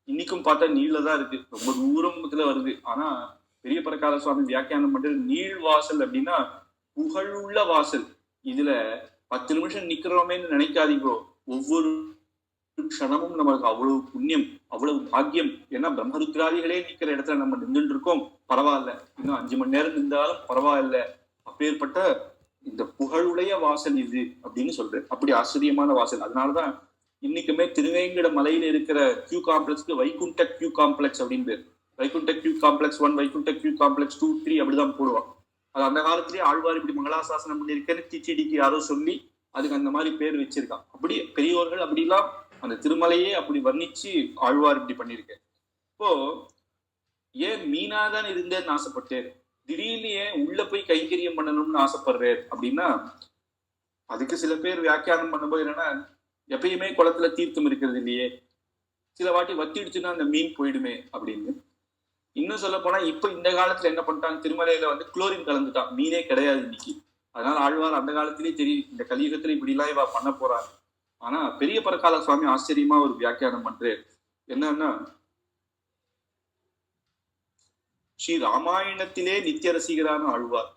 இன்னைக்கும் பார்த்தா நீளதான் இருக்கு, ரொம்ப தூரத்துல வருது. ஆனா பெரிய பரகால சுவாமி வியாக்கியானம் பண்றது நீழ்வாசல் அப்படின்னா புகழுள்ள வாசல். இதுல 10 நிமிஷம் நிக்கிறோமேன்னு நினைக்காதீங்கோ. ஒவ்வொரு க்ஷணமும் நமக்கு அவ்வளவு புண்ணியம், அவ்வளவு பாக்கியம். ஏன்னா பிரம்மருத்ராதிகளே நிக்கிற இடத்துல நம்ம நின்றுட்டு இருக்கோம், பரவாயில்ல. இன்னும் 5 மணி நேரம் நின்றாலும் பரவாயில்ல. அப்பேற்பட்ட இந்த புகழுடைய வாசல் இது அப்படின்னு சொல்றேன். அப்படி ஆச்சரியமான வாசல். அதனாலதான் இன்னைக்குமே திருவேங்கட மலையில இருக்கிற கியூ காம்ப்ளெக்ஸ்க்கு வைகுண்ட கியூ காம்ப்ளெக்ஸ் அப்படின்னு பேர். Vaikunta queue complex 1, Vaikunta queue complex 2, 3 அப்படிதான் போடுவான். அது அந்த காலத்திலேயே ஆழ்வார் இப்படி மங்களாசாசனம் பண்ணியிருக்கேன்னு டிடிடிக்கு யாரோ சொல்லி அதுக்கு அந்த மாதிரி பேர் வச்சிருக்கான். அப்படி பெரியோர்கள் அப்படிலாம் அந்த திருமலையே அப்படி வர்ணிச்சு ஆழ்வார் இப்படி பண்ணியிருக்கேன். இப்போ ஏன் மீனாதான் இருந்தேன்னு ஆசைப்பட்டேன், திடீர்னு ஏன் உள்ள போய் கைங்கரியம் பண்ணணும்னு ஆசைப்படுறேன் அப்படின்னா, அதுக்கு சில பேர் வியாக்கியானம் பண்ணும்போது என்னன்னா, எப்பயுமே குளத்துல தீர்த்தம் இருக்கிறது இல்லையே, சில வாட்டி வத்திடுச்சுன்னா அந்த மீன் போயிடுமே அப்படின்னு. இன்னும் சொல்ல போனா இப்ப இந்த காலத்துல என்ன பண்ணிட்டாங்க, திருமலையில வந்து குளோரின் கலந்துட்டான், மீனே கிடையாது இன்னைக்கு. அதனால ஆழ்வார் அந்த காலத்திலேயே தெரியும் இந்த கலியுகத்துல இப்படி எல்லாம் இவ பண்ண போறாரு. ஆனா பெரிய பரகால சுவாமி ஆச்சரியமா ஒரு வியாக்கியானம் பண்றாரு. என்னன்னா, ஸ்ரீ ராமாயணத்திலே நித்திய ரசிகரான ஆழ்வார்.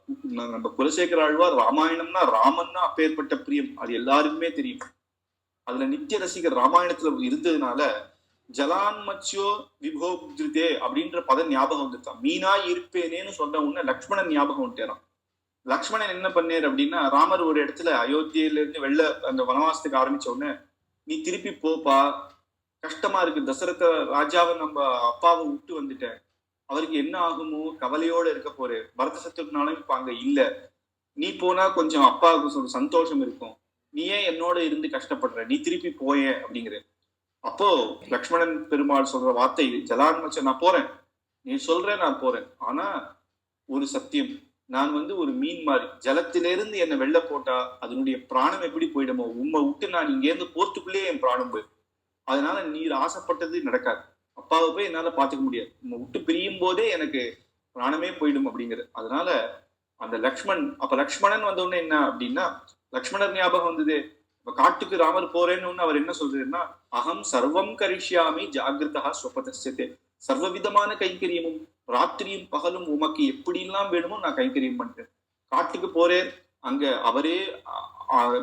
நம்ம குலசேகர ஆழ்வார் ராமாயணம்னா ராமன்னா அப்பேற்பட்ட பிரியம், அது எல்லாருக்குமே தெரியும். அதுல நித்திய ரசிகர் ராமாயணத்துல இருந்ததுனால ஜலான்மத்யோ விபோத்ருதே அப்படின்ற பதம் ஞாபகம் வந்துட்டான். மீனாய் இருப்பேனேன்னு சொன்ன உடனே லக்ஷ்மணன் ஞாபகம் வந்துட்டான். லக்ஷ்மணன் என்ன பண்ணார் அப்படின்னா, ராமர் ஒரு இடத்துல அயோத்தியில இருந்து வெளில அந்த வனவாசத்துக்கு ஆரம்பிச்ச உடனே, நீ திருப்பி போப்பா, கஷ்டமா இருக்கு, தசரத ராஜாவை நம்ம அப்பாவை விட்டு வந்துட்டேன், அவருக்கு என்ன ஆகுமோ கவலையோட இருக்க போறே, பரத சத்ருக்னாலும் இப்ப அங்க இல்ல, நீ போனா கொஞ்சம் அப்பாவுக்கு ஒரு சந்தோஷம் இருக்கும், நீ ஏன் என்னோட இருந்து கஷ்டப்படுற, நீ திருப்பி போய அப்படிங்கிற. அப்போ லக்ஷ்மணன் பெருமாள் சொல்ற வார்த்தை, ஜலான்மச்ச நான் போறேன், நீ சொல்ற நான் போறேன், ஆனா ஒரு சத்தியம், நான் வந்து ஒரு மீன் மாதிரி, ஜலத்திலிருந்து என்னை வெளில போட்டா அதனுடைய பிராணம் எப்படி போயிடுமோ, உண்மை விட்டு நான் இங்க இருந்து போறதுக்குள்ளேயே என் பிராணம் போயிடும், அதனால நீர் ஆசைப்பட்டது நடக்காது, அப்பாவை போய் என்னால பாத்துக்க முடியாது, உண்மை விட்டு பிரியும் போதே எனக்கு பிராணமே போயிடும் அப்படிங்கிறது. அதனால அந்த லக்ஷ்மணன் வந்த உடனே என்ன அப்படின்னா, லக்ஷ்மணர் ஞாபகம் வந்தது. இப்ப காட்டுக்கு ராமர் போறேன்னு அவர் என்ன சொல்றதுன்னா, அகம் சர்வம் கரிஷ்யாமி ஜாகிரதா ஸ்வபதஸ்யதே, சர்வ விதமான கைங்கரியமும் ராத்திரியும் பகலும் உமக்கு எப்படி எல்லாம் வேணுமோ நான் கைங்கரியம் பண்றேன். காட்டுக்கு போறேன், அங்க அவரே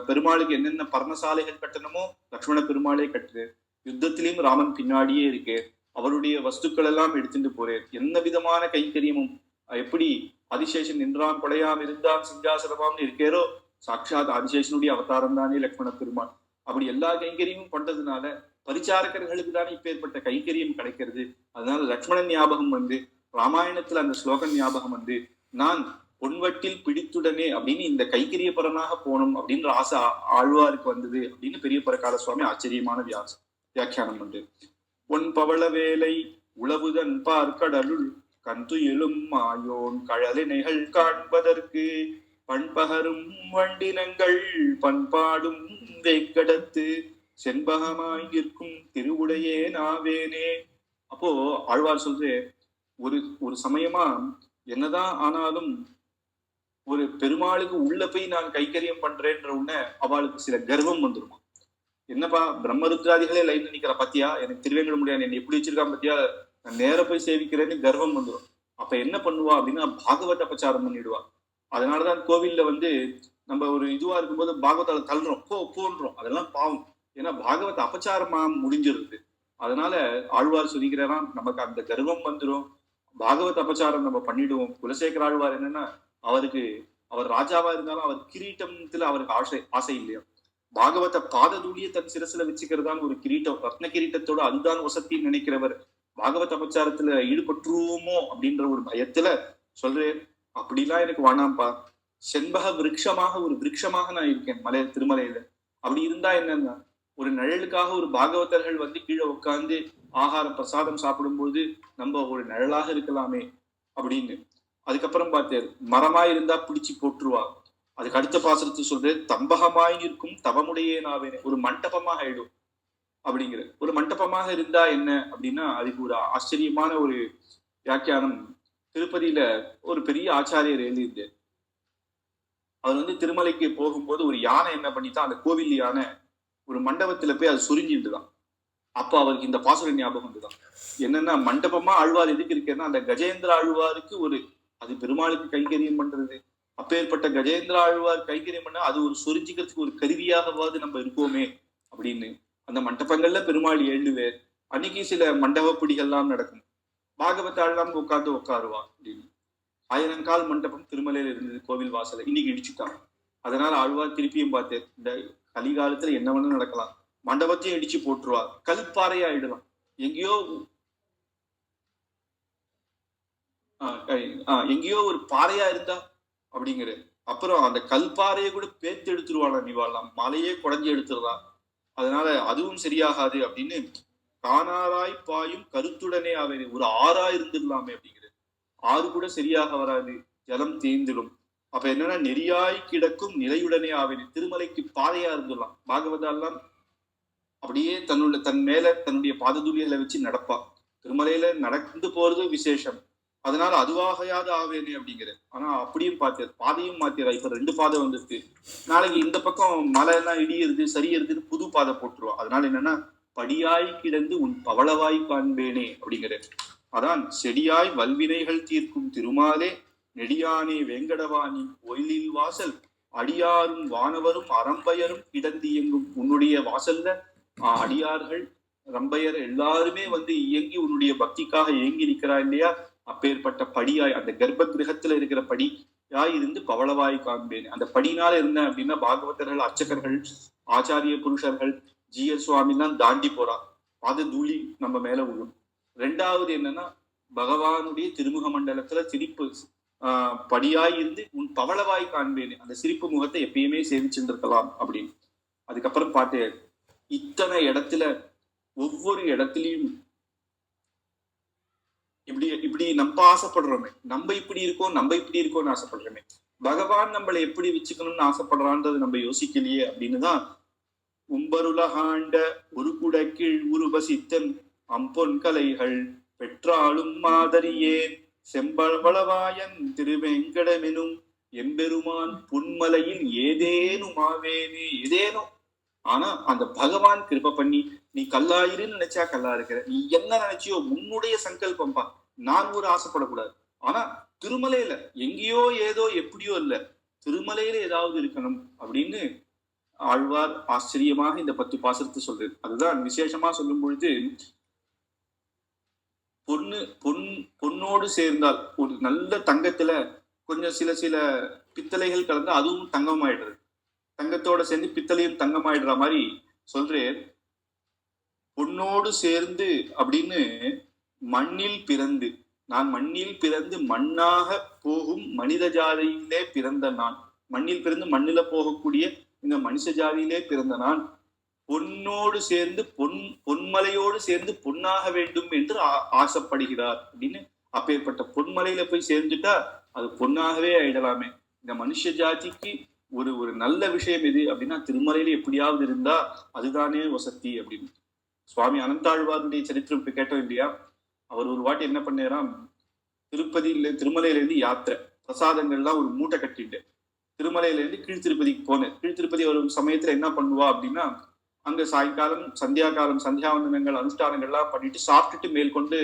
பெருமாளுக்கு என்னென்ன பர்ணசாலைகள் கட்டணுமோ லக்ஷ்மண பெருமாளே கட்டுறேன், யுத்தத்திலையும் ராமன் பின்னாடியே இருக்கு, அவருடைய வஸ்துக்கள் எல்லாம் எடுத்துட்டு போறேன், என்ன விதமான கைங்கரியமும், எப்படி ஆதிசேஷன் நின்றான் கொடையாம் இருந்தான் சிங்காசனமாம்னு இருக்கேரோ, சாட்சாத் ஆதிசேஷனுடைய அவதாரம் தானே லக்ஷ்மண பெருமாள். அப்படி எல்லா கைங்கரியமும் பண்றதுனால பரிச்சாரகர்களுக்கு தானே இப்ப ஏற்பட்ட கைங்கரியம் கிடைக்கிறது. அதனால லக்ஷ்மணன் ஞாபகம் வந்து, ராமாயணத்துல அந்த ஸ்லோகன் ஞாபகம் வந்து, நான் பொன்வட்டில் பிடித்துடனே அப்படின்னு இந்த கைங்கரிய பரனாக போகணும் அப்படின்ற ஆசை ஆழ்வாருக்கு வந்தது அப்படின்னு பெரிய பரகால சுவாமி ஆச்சரியமான வியாக்கியானம் வந்து, பொன் பவள வேலை உளவுதன் பார்க்கடலுள் கந்துயிலும் மாயோன் கழலினைகள் காண்பதற்கு பண்பகரும் வண்டினங்கள் பண்பாடும் வேக்கடத்து செண்பகமாய் நிற்கும் திருவுடையே நாவேனே. அப்போ ஆழ்வார் சொல்றே, ஒரு சமயமா என்னதான் ஆனாலும் ஒரு பெருமாளுக்கு உள்ள போய் நான் கைக்கரியம் பண்றேன்ற உடனே அவளுக்கு சில கர்வம் வந்துருமா. என்னப்பா பிரம்மருத்ராதிகளே லைன் நிக்கிற பத்தியா, எனக்கு திருவேங்கட முடியாது, என்ன எப்படி வச்சிருக்கான் பத்தியா, நான் நேர போய் சேவிக்கிறேன்னு கர்வம் வந்துடும். அப்ப என்ன பண்ணுவா அப்படின்னா பாகவத அபச்சாரம் பண்ணிடுவா. அதனாலதான் கோவில்ல வந்து நம்ம ஒரு இதுவா இருக்கும்போது பாகவதால தள்ளுறோம், போன்றோம், அதெல்லாம் பாவம், ஏன்னா பாகவத அபச்சாரமா முடிஞ்சிருது. அதனால ஆழ்வார் சொல்லிக்கிறாராம், நமக்கு அந்த கர்வம் வந்துடும், பாகவத அபச்சாரம் நம்ம பண்ணிடுவோம். குலசேகர ஆழ்வார் என்னன்னா, அவர் ராஜாவா இருந்தாலும் அவர் கிரீட்டத்துல அவருக்கு ஆசை இல்லையா, பாகவத பாததூளிய தன் சிரசுல வச்சுக்கிறதான் ஒரு கிரீட்டம், ரத்ன கிரீட்டத்தோட அதுதான் வசத்தின்னு நினைக்கிறவர் பாகவத அபச்சாரத்துல ஈடுபட்டுருவோமோ அப்படின்ற ஒரு பயத்துல சொல்றேன், அப்படிலாம் எனக்கு வேணாம்ப்பா, செண்பக விருட்சமாக ஒரு விருட்சமாக நான் இருக்கேன் திருமலையில, அப்படி இருந்தா என்னன்னா ஒரு நிழலுக்காக ஒரு பாகவதர்கள் வந்து கீழே உட்கார்ந்து ஆகாரம் பிரசாதம் சாப்பிடும்போது நம்ம ஒரு நிழலாக இருக்கலாமே அப்படின்னு. அதுக்கப்புறம் பார்த்தேன், மரமாய் இருந்தா பிடிச்சு போட்டுருவா. அதுக்கு அடுத்த பாசனத்தை சொல்றேன், தம்பகமாய் இருக்கும் தவமுடையே நாவேனே, ஒரு மண்டபமாக ஆயிடும் அப்படிங்கிற. ஒரு மண்டபமாக இருந்தா என்ன அப்படின்னா, அதுக்கு ஒரு ஆச்சரியமான ஒரு வியாக்கியானம் திருப்பதியில ஒரு பெரிய ஆச்சாரியர் எழுதியிருந்தார். அவர் வந்து திருமலைக்கு போகும்போது ஒரு யானை என்ன பண்ணித்தான், அந்த கோவில் யானை ஒரு மண்டபத்துல போய் அது சுரிஞ்சிட்டுதான். அப்போ அவருக்கு இந்த பாசுர ஞாபகம் வந்துதான், என்னன்னா மண்டபமா ஆழ்வார் எதுக்கு இருக்கேன்னா, அந்த கஜேந்திர ஆழ்வாருக்கு அது பெருமாளுக்கு கைங்கரியம் பண்றது, அப்பேற்பட்ட கஜேந்திர ஆழ்வார் கைங்கரியம் பண்ண அது ஒரு சொரிஞ்சிக்கிறதுக்கு ஒரு கருவியாகவாது நம்ம இருக்கோமே அப்படின்னு அந்த மண்டபங்கள்ல பெருமாள் எழுதுவேர். அன்னைக்கு சில மண்டப பிடிகள்லாம் நடக்கும், பாகவத்தாள்லாம் உட்காருவா அப்படின்னு. 1000 கால் மண்டபம் திருமலையில இருந்தது கோவில் வாசல, இன்னைக்கு இடிச்சுட்டான். அதனால ஆழ்வார் திருப்பியும் பார்த்தேன், இந்த கலிகாலத்துல என்ன வேணும் நடக்கலாம், மண்டபத்தையும் இடிச்சு போட்டுருவா, கல்பாறையா ஆயிடலாம், எங்கேயோ ஒரு பாறையா இருந்தா அப்படிங்கிற. அப்புறம் அந்த கல்பாறையை கூட பேத்து எடுத்துருவாளா நீவாளாம், மலையே குடஞ்சி எடுத்துடுறா. அதனால அதுவும் சரியாகாது அப்படின்னு காணாராய் பாயும் கருத்துடனே ஆவேனே, ஒரு ஆறா இருந்துடலாமே அப்படிங்கிற. ஆறு கூட சரியாக வராது, ஜலம் தேய்ந்திடும். அப்ப என்னன்னா நெறியாய் கிடக்கும் நிலையுடனே ஆவேனே, திருமலைக்கு பாதையா இருந்துடலாம். பாகவதாலாம் அப்படியே தன் மேல தன்னுடைய பாததுளிகளை வச்சு நடப்பா. திருமலையில நடந்து போறது விசேஷம், அதனால அதுவாகையாவது ஆவேனே அப்படிங்கிற. ஆனா அப்படியும் பார்த்தார், பாதையும் மாத்திரா. இப்ப 2 பாதை வந்துருக்கு. நாளைக்கு இந்த பக்கம் மலை எல்லாம் இடியிருது சரியறதுன்னு புது பாதை போட்டுருவா. அதனால என்னன்னா படியாய் கிடந்து உன் பவளவாய் காண்பேனே அப்படிங்கிற. அதான் செடியாய் வல்வினைகள் தீர்க்கும் திருமாலே நெடியானே வேங்கடவாணி ஒயிலில் வாசல் அடியாரும் வானவரும் அறம்பயரும் கிடந்து இயங்கும் உன்னுடைய வாசல்ல அடியார்கள் ரம்பையர் எல்லாருமே வந்து இயங்கி உன்னுடைய பக்திக்காக இயங்கி நிற்கிறா இல்லையா. அப்பேற்பட்ட படியாய் அந்த கர்ப்ப கிரகத்துல இருக்கிற படியாய் இருந்து பவளவாய் காண்பேன். அந்த படினால இருந்தேன் அப்படின்னா பாகவதர்கள் அர்ச்சகர்கள் ஆச்சாரிய புருஷர்கள் ஜிஎஸ் சுவாமி தான் தாண்டி போறா, அது தூளி நம்ம மேல விழும். ரெண்டாவது என்னன்னா பகவானுடைய திருமுக மண்டலத்துல சிரிப்பு படியாய் இருந்து உன் பவளவாய் காண்பேன், அந்த சிரிப்பு முகத்தை எப்பயுமே சேவிச்சுட்டு இருக்கலாம் அப்படின்னு. அதுக்கப்புறம் பார்த்தே இத்தனை இடத்துல ஒவ்வொரு இடத்துலயும் இப்படி இப்படி நம்ம ஆசைப்படுறோமே, நம்ம இப்படி இருக்கோம்னு ஆசைப்படுறோமே, பகவான் நம்மளை எப்படி வச்சுக்கணும்னு ஆசைப்படுறான்றது நம்ம யோசிக்கலையே அப்படின்னுதான். உம்பருலகாண்ட ஒரு குடக்கீழ் உருவசித்தன் அம்பொன் கலைகள் பெற்றாலும் மாதிரியே செம்பளவாயன் திருவெங்கடமெனும் எம்பெருமான் புன்மலையில் ஏதேனும் ஆவேனே. ஏதேனும் ஆனா அந்த பகவான் கிருப பண்ணி நீ கல்லாயிருன்னு நினைச்சா கல்லா இருக்கிற, நீ என்ன நினைச்சியோ உன்னுடைய சங்கல்பம்பா, நான் ஒரு ஆசைப்படக்கூடாது. ஆனா திருமலையில எங்கேயோ ஏதோ எப்படியோ இல்ல, திருமலையில ஏதாவது இருக்கணும் அப்படின்னு ஆழ்வார் ஆச்சரியமாக இந்த 10 பாசுரத்தை சொல்றது. அதுதான் விசேஷமா சொல்லும் பொழுது பொன்னோடு சேர்ந்தால் ஒரு நல்ல தங்கத்துல கொஞ்சம் சில பித்தளைகள் கலந்து அதுவும் தங்கமாயிடுறது, தங்கத்தோட சேர்ந்து பித்தளையும் தங்கமாயிடுற மாதிரி சொல்றேன். பொன்னோடு சேர்ந்து அப்படின்னு மண்ணில் பிறந்து, நான் மண்ணில் பிறந்து மண்ணாக போகும் மனித ஜாதியிலே பிறந்த நான், மண்ணில் பிறந்து மண்ணில போகக்கூடிய இந்த மனுஷ ஜாதியிலே பிறந்த நான் பொன்னோடு சேர்ந்து பொன்மலையோடு சேர்ந்து பொன்னாக வேண்டும் என்று ஆசைப்படுகிறார் அப்படின்னு. அப்பேற்பட்ட பொன்மலையில போய் சேர்ந்துட்டா அது பொன்னாகவே ஆயிடலாமே. இந்த மனுஷ ஜாதிக்கு ஒரு நல்ல விஷயம் எது அப்படின்னா திருமலையில எப்படியாவது இருந்தா அதுதானே வசதி அப்படின்னு. சுவாமி அனந்தாழ்வாருடைய சரித்திரம் இப்ப கேட்டோம் இல்லையா. அவர் ஒரு வாட்டி என்ன பண்ணாராம், திருமலையில இருந்து யாத்திரை பிரசாதங்கள்லாம் ஒரு மூட்டை கட்டிட்டு திருமலையில இருந்து கீழ் திருப்பதிக்கு போனேன். கீழ் திருப்பதி ஒரு சமயத்துல என்ன பண்ணுவா அப்படின்னா அங்க சாயங்காலம் சந்தியாவந்தனங்கள் அனுஷ்டானங்கள்லாம் பண்ணிட்டு சாப்பிட்டுட்டு மேற்கொண்டு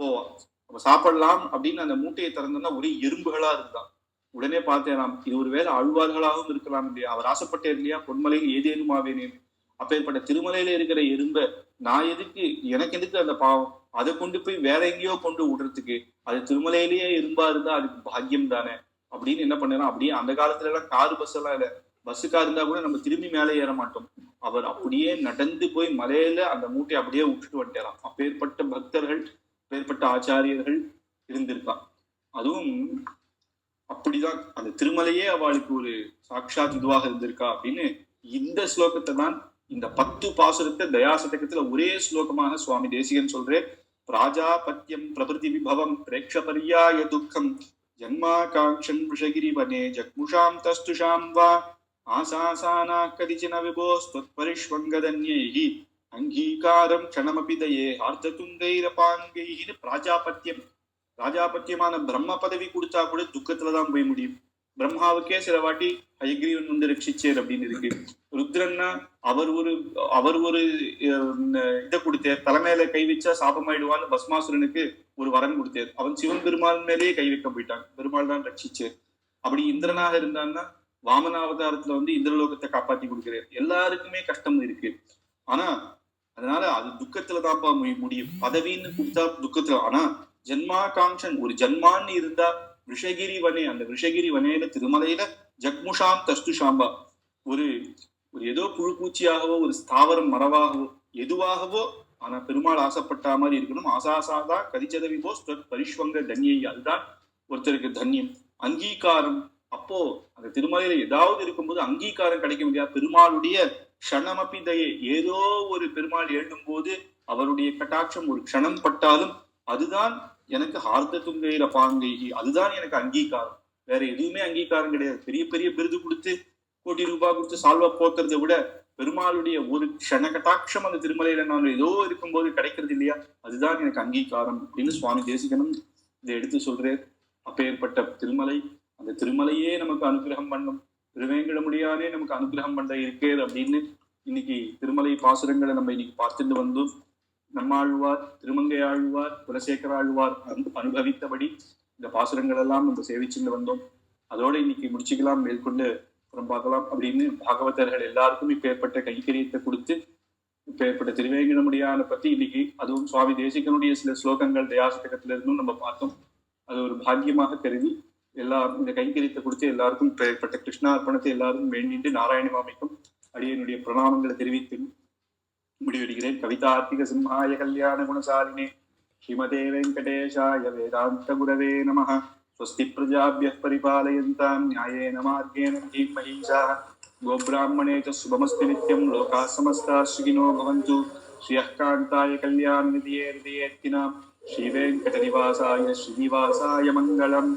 போவா. அப்ப சாப்பிடலாம் அப்படின்னு அந்த மூட்டையை திறந்தோம்னா ஒரே எறும்புகளா இருந்தான். உடனே பார்த்தேன், இது ஒரு வேலை ஆழ்வார்களாகவும் இருக்கலாம் இல்லையா, அவர் ஆசைப்பட்டேன் இல்லையா பொன்மலையில் ஏதேனும் ஆவேனே. அப்பேற்பட்ட திருமலையில இருக்கிற எறும்ப நான் எனக்கு எதுக்கு அந்த பாவம், அதை கொண்டு போய் வேற எங்கேயோ கொண்டு விடுறதுக்கு, அது திருமலையிலேயே எறும்பா இருந்தா அதுக்கு பாக்கியம் தானே அப்படின்னு என்ன பண்ணலாம். அப்படியே அந்த காலத்துல எல்லாம் காரு பஸ் எல்லாம் இல்ல, பஸ்ஸுக்கா இருந்தா கூட நம்ம திரும்பி மேலே ஏற மாட்டோம். அவர் அப்படியே நடந்து போய் மலையில அந்த மூட்டையை அப்படியே விட்டுட்டு வந்துட்டாராம். அப்பேற்பட்ட பக்தர்கள் அப்பேற்பட்ட ஆச்சாரியர்கள் இருந்திருக்கான். அதுவும் அப்படிதான் அந்த திருமலையே அவளுக்கு ஒரு சாட்சாத் இதுவாக இருந்திருக்கா அப்படின்னு. இந்த ஸ்லோகத்தை தான் இந்த 10 பாசுரத்தை தயாசதகத்துல ஒரே ஸ்லோகமாக சுவாமி தேசிகன் சொல்றேன். பிராஜாபத்யம் பிரபிருதி விபவம் பிரேக்ஷபரியாய துக்கம் ஜன்மாகாங்க்ஷன் விஷகிரி வனே ஜக்முஷாம் தஸ்துஷாம் வா ஆசாசானா கதிச்சன விபோஸ்த்வத்பரிஷ்வங்கதன்யைஹி அங்கீகாரம் க்ஷணமபி தயே ஆர்த்ததுங்கைரபாங்கைஹின்னு ராஜாபத்தியமான பிரம்ம பதவி கொடுத்தா கூட துக்கத்துலதான் போய் முடியும். பிரம்மாவுக்கே சில வாட்டி ஹயக்ரீவன் வந்து ரட்சிச்சேர் அப்படின்னு இருக்கு. ருத்ரன்னா அவர் ஒரு இதை கொடுத்தார், தலைமையில கை வச்சா சாபமாயிடுவான்னு பஸ்மாசுரனுக்கு ஒரு வரம் கொடுத்தார். அவன் சிவன் பெருமாள் மேலேயே கை வைக்க போயிட்டான், பெருமாள் தான் ரட்சிச்சார். அப்படி இந்திரனாக இருந்தான்னா வாமனாவதாரத்துல வந்து இந்திரலோகத்தை காப்பாத்தி கொடுக்கிறார். எல்லாருக்குமே கஷ்டம் இருக்கு, ஆனா அதனால அது துக்கத்துலதான்ப்பா முடியும். பதவின்னு கொடுத்தா துக்கத்துல, ஆனா ஜன்மாகாங்க்ஷன் ஒரு ஜன்மான்னு இருந்தா விஷகிரி வனே, அந்த விஷகிரி வனேல திருமலையில ஜக்முஷாம் தஸ்துஷாம்பா ஒரு ஏதோ புழு பூச்சியாகவோ ஒரு ஸ்தாவரம் மரவாகவோ எதுவாகவோ, ஆனா பெருமாள் ஆசைப்பட்ட மாதிரி இருக்கணும். ஆசாசாதான் கதிச்சதவி போஸ் பரிஷ்வங்க தன்யை, அதுதான் ஒருத்தருக்கு தன்யம். அங்கீகாரம் அப்போ அந்த திருமலையில ஏதாவது இருக்கும்போது அங்கீகாரம் கிடைக்க முடியாது. பெருமாளுடைய க்ஷணமப்பி தயை, ஏதோ ஒரு பெருமாள் எழுதும் போது அவருடைய கட்டாட்சம் ஒரு க்ஷணம் பட்டாலும் அதுதான் எனக்கு ஹார்த துங்கையில பாங்கை, அதுதான் எனக்கு அங்கீகாரம். வேற எதுவுமே அங்கீகாரம் கிடையாது. பெரிய பெரிய விருது கொடுத்து கோடி ரூபாய் கொடுத்து சால்வா போத்துறதை விட பெருமாளுடைய ஒரு க்ஷண கட்டாட்சம் அந்த திருமலையில நான் ஏதோ இருக்கும்போது கிடைக்கிறது இல்லையா, அதுதான் எனக்கு அங்கீகாரம் அப்படின்னு சுவாமி தேசிகனும் இதை எடுத்து சொல்றேன். அப்பேற்பட்ட திருமலை, அந்த திருமலையே நமக்கு அனுகிரகம் பண்ணும், திருவேங்கடமுடியானே நமக்கு அனுகிரகம் பண்ண இருக்கே அப்படின்னு இன்னைக்கு திருமலை பாசுரங்களை நம்ம இன்னைக்கு பார்த்துட்டு வந்தோம். நம்மாழ்வார், திருமங்கை ஆழ்வார், குலசேகர ஆழ்வார் அனுபவித்தபடி இந்த பாசுரங்கள் எல்லாம் நம்ம சேவிச்சுட்டு வந்தோம். அதோட இன்னைக்கு முடிச்சுக்கலாம், மேற்கொண்டு அப்புறம் பார்க்கலாம் அப்படின்னு பாகவதர்கள் எல்லாருக்கும் இப்ப ஏற்பட்ட கைக்கரியத்தை கொடுத்து இப்ப ஏற்பட்ட திருவேங்கடமுடியான பத்தி இன்னைக்கு அதுவும் சுவாமி தேசிகனுடைய சில ஸ்லோகங்கள் தயாசதகத்துல இருந்தும் நம்ம பார்த்தோம். அது ஒரு பாக்கியமாக கருதி இந்த கைங்கரியத்தை கொடுத்து எல்லாருக்கும் இப்ப ஏற்பட்ட கிருஷ்ணார்ப்பணத்தை எல்லாரும் வேண்டிட்டு நாராயண மாமிக்கும் அடியனுடைய பிரணாமங்களை தெரிவித்து முடிவெடுகிறேன். கவிதார்த்திக சிம்ஹாய கல்யாண குணசாலினே ஸ்ரீமதே வெங்கடேஷாய வேதாந்த குரவே நமः. स्वस्ति प्रजाभ्यः परिपालयन्तां न्यायेन मार्गेण महीम् महिषाः. गोब्राह्मणे च शुभमस्तु नित्यं, लोकाः समस्ताः सुखिनो भवन्तु. श्रियः कान्ताय कल्याणनिधये हृदयेऽर्थिनां श्रीवेङ्कटनिवासाय श्रीनिवासाय मङ्गलम्.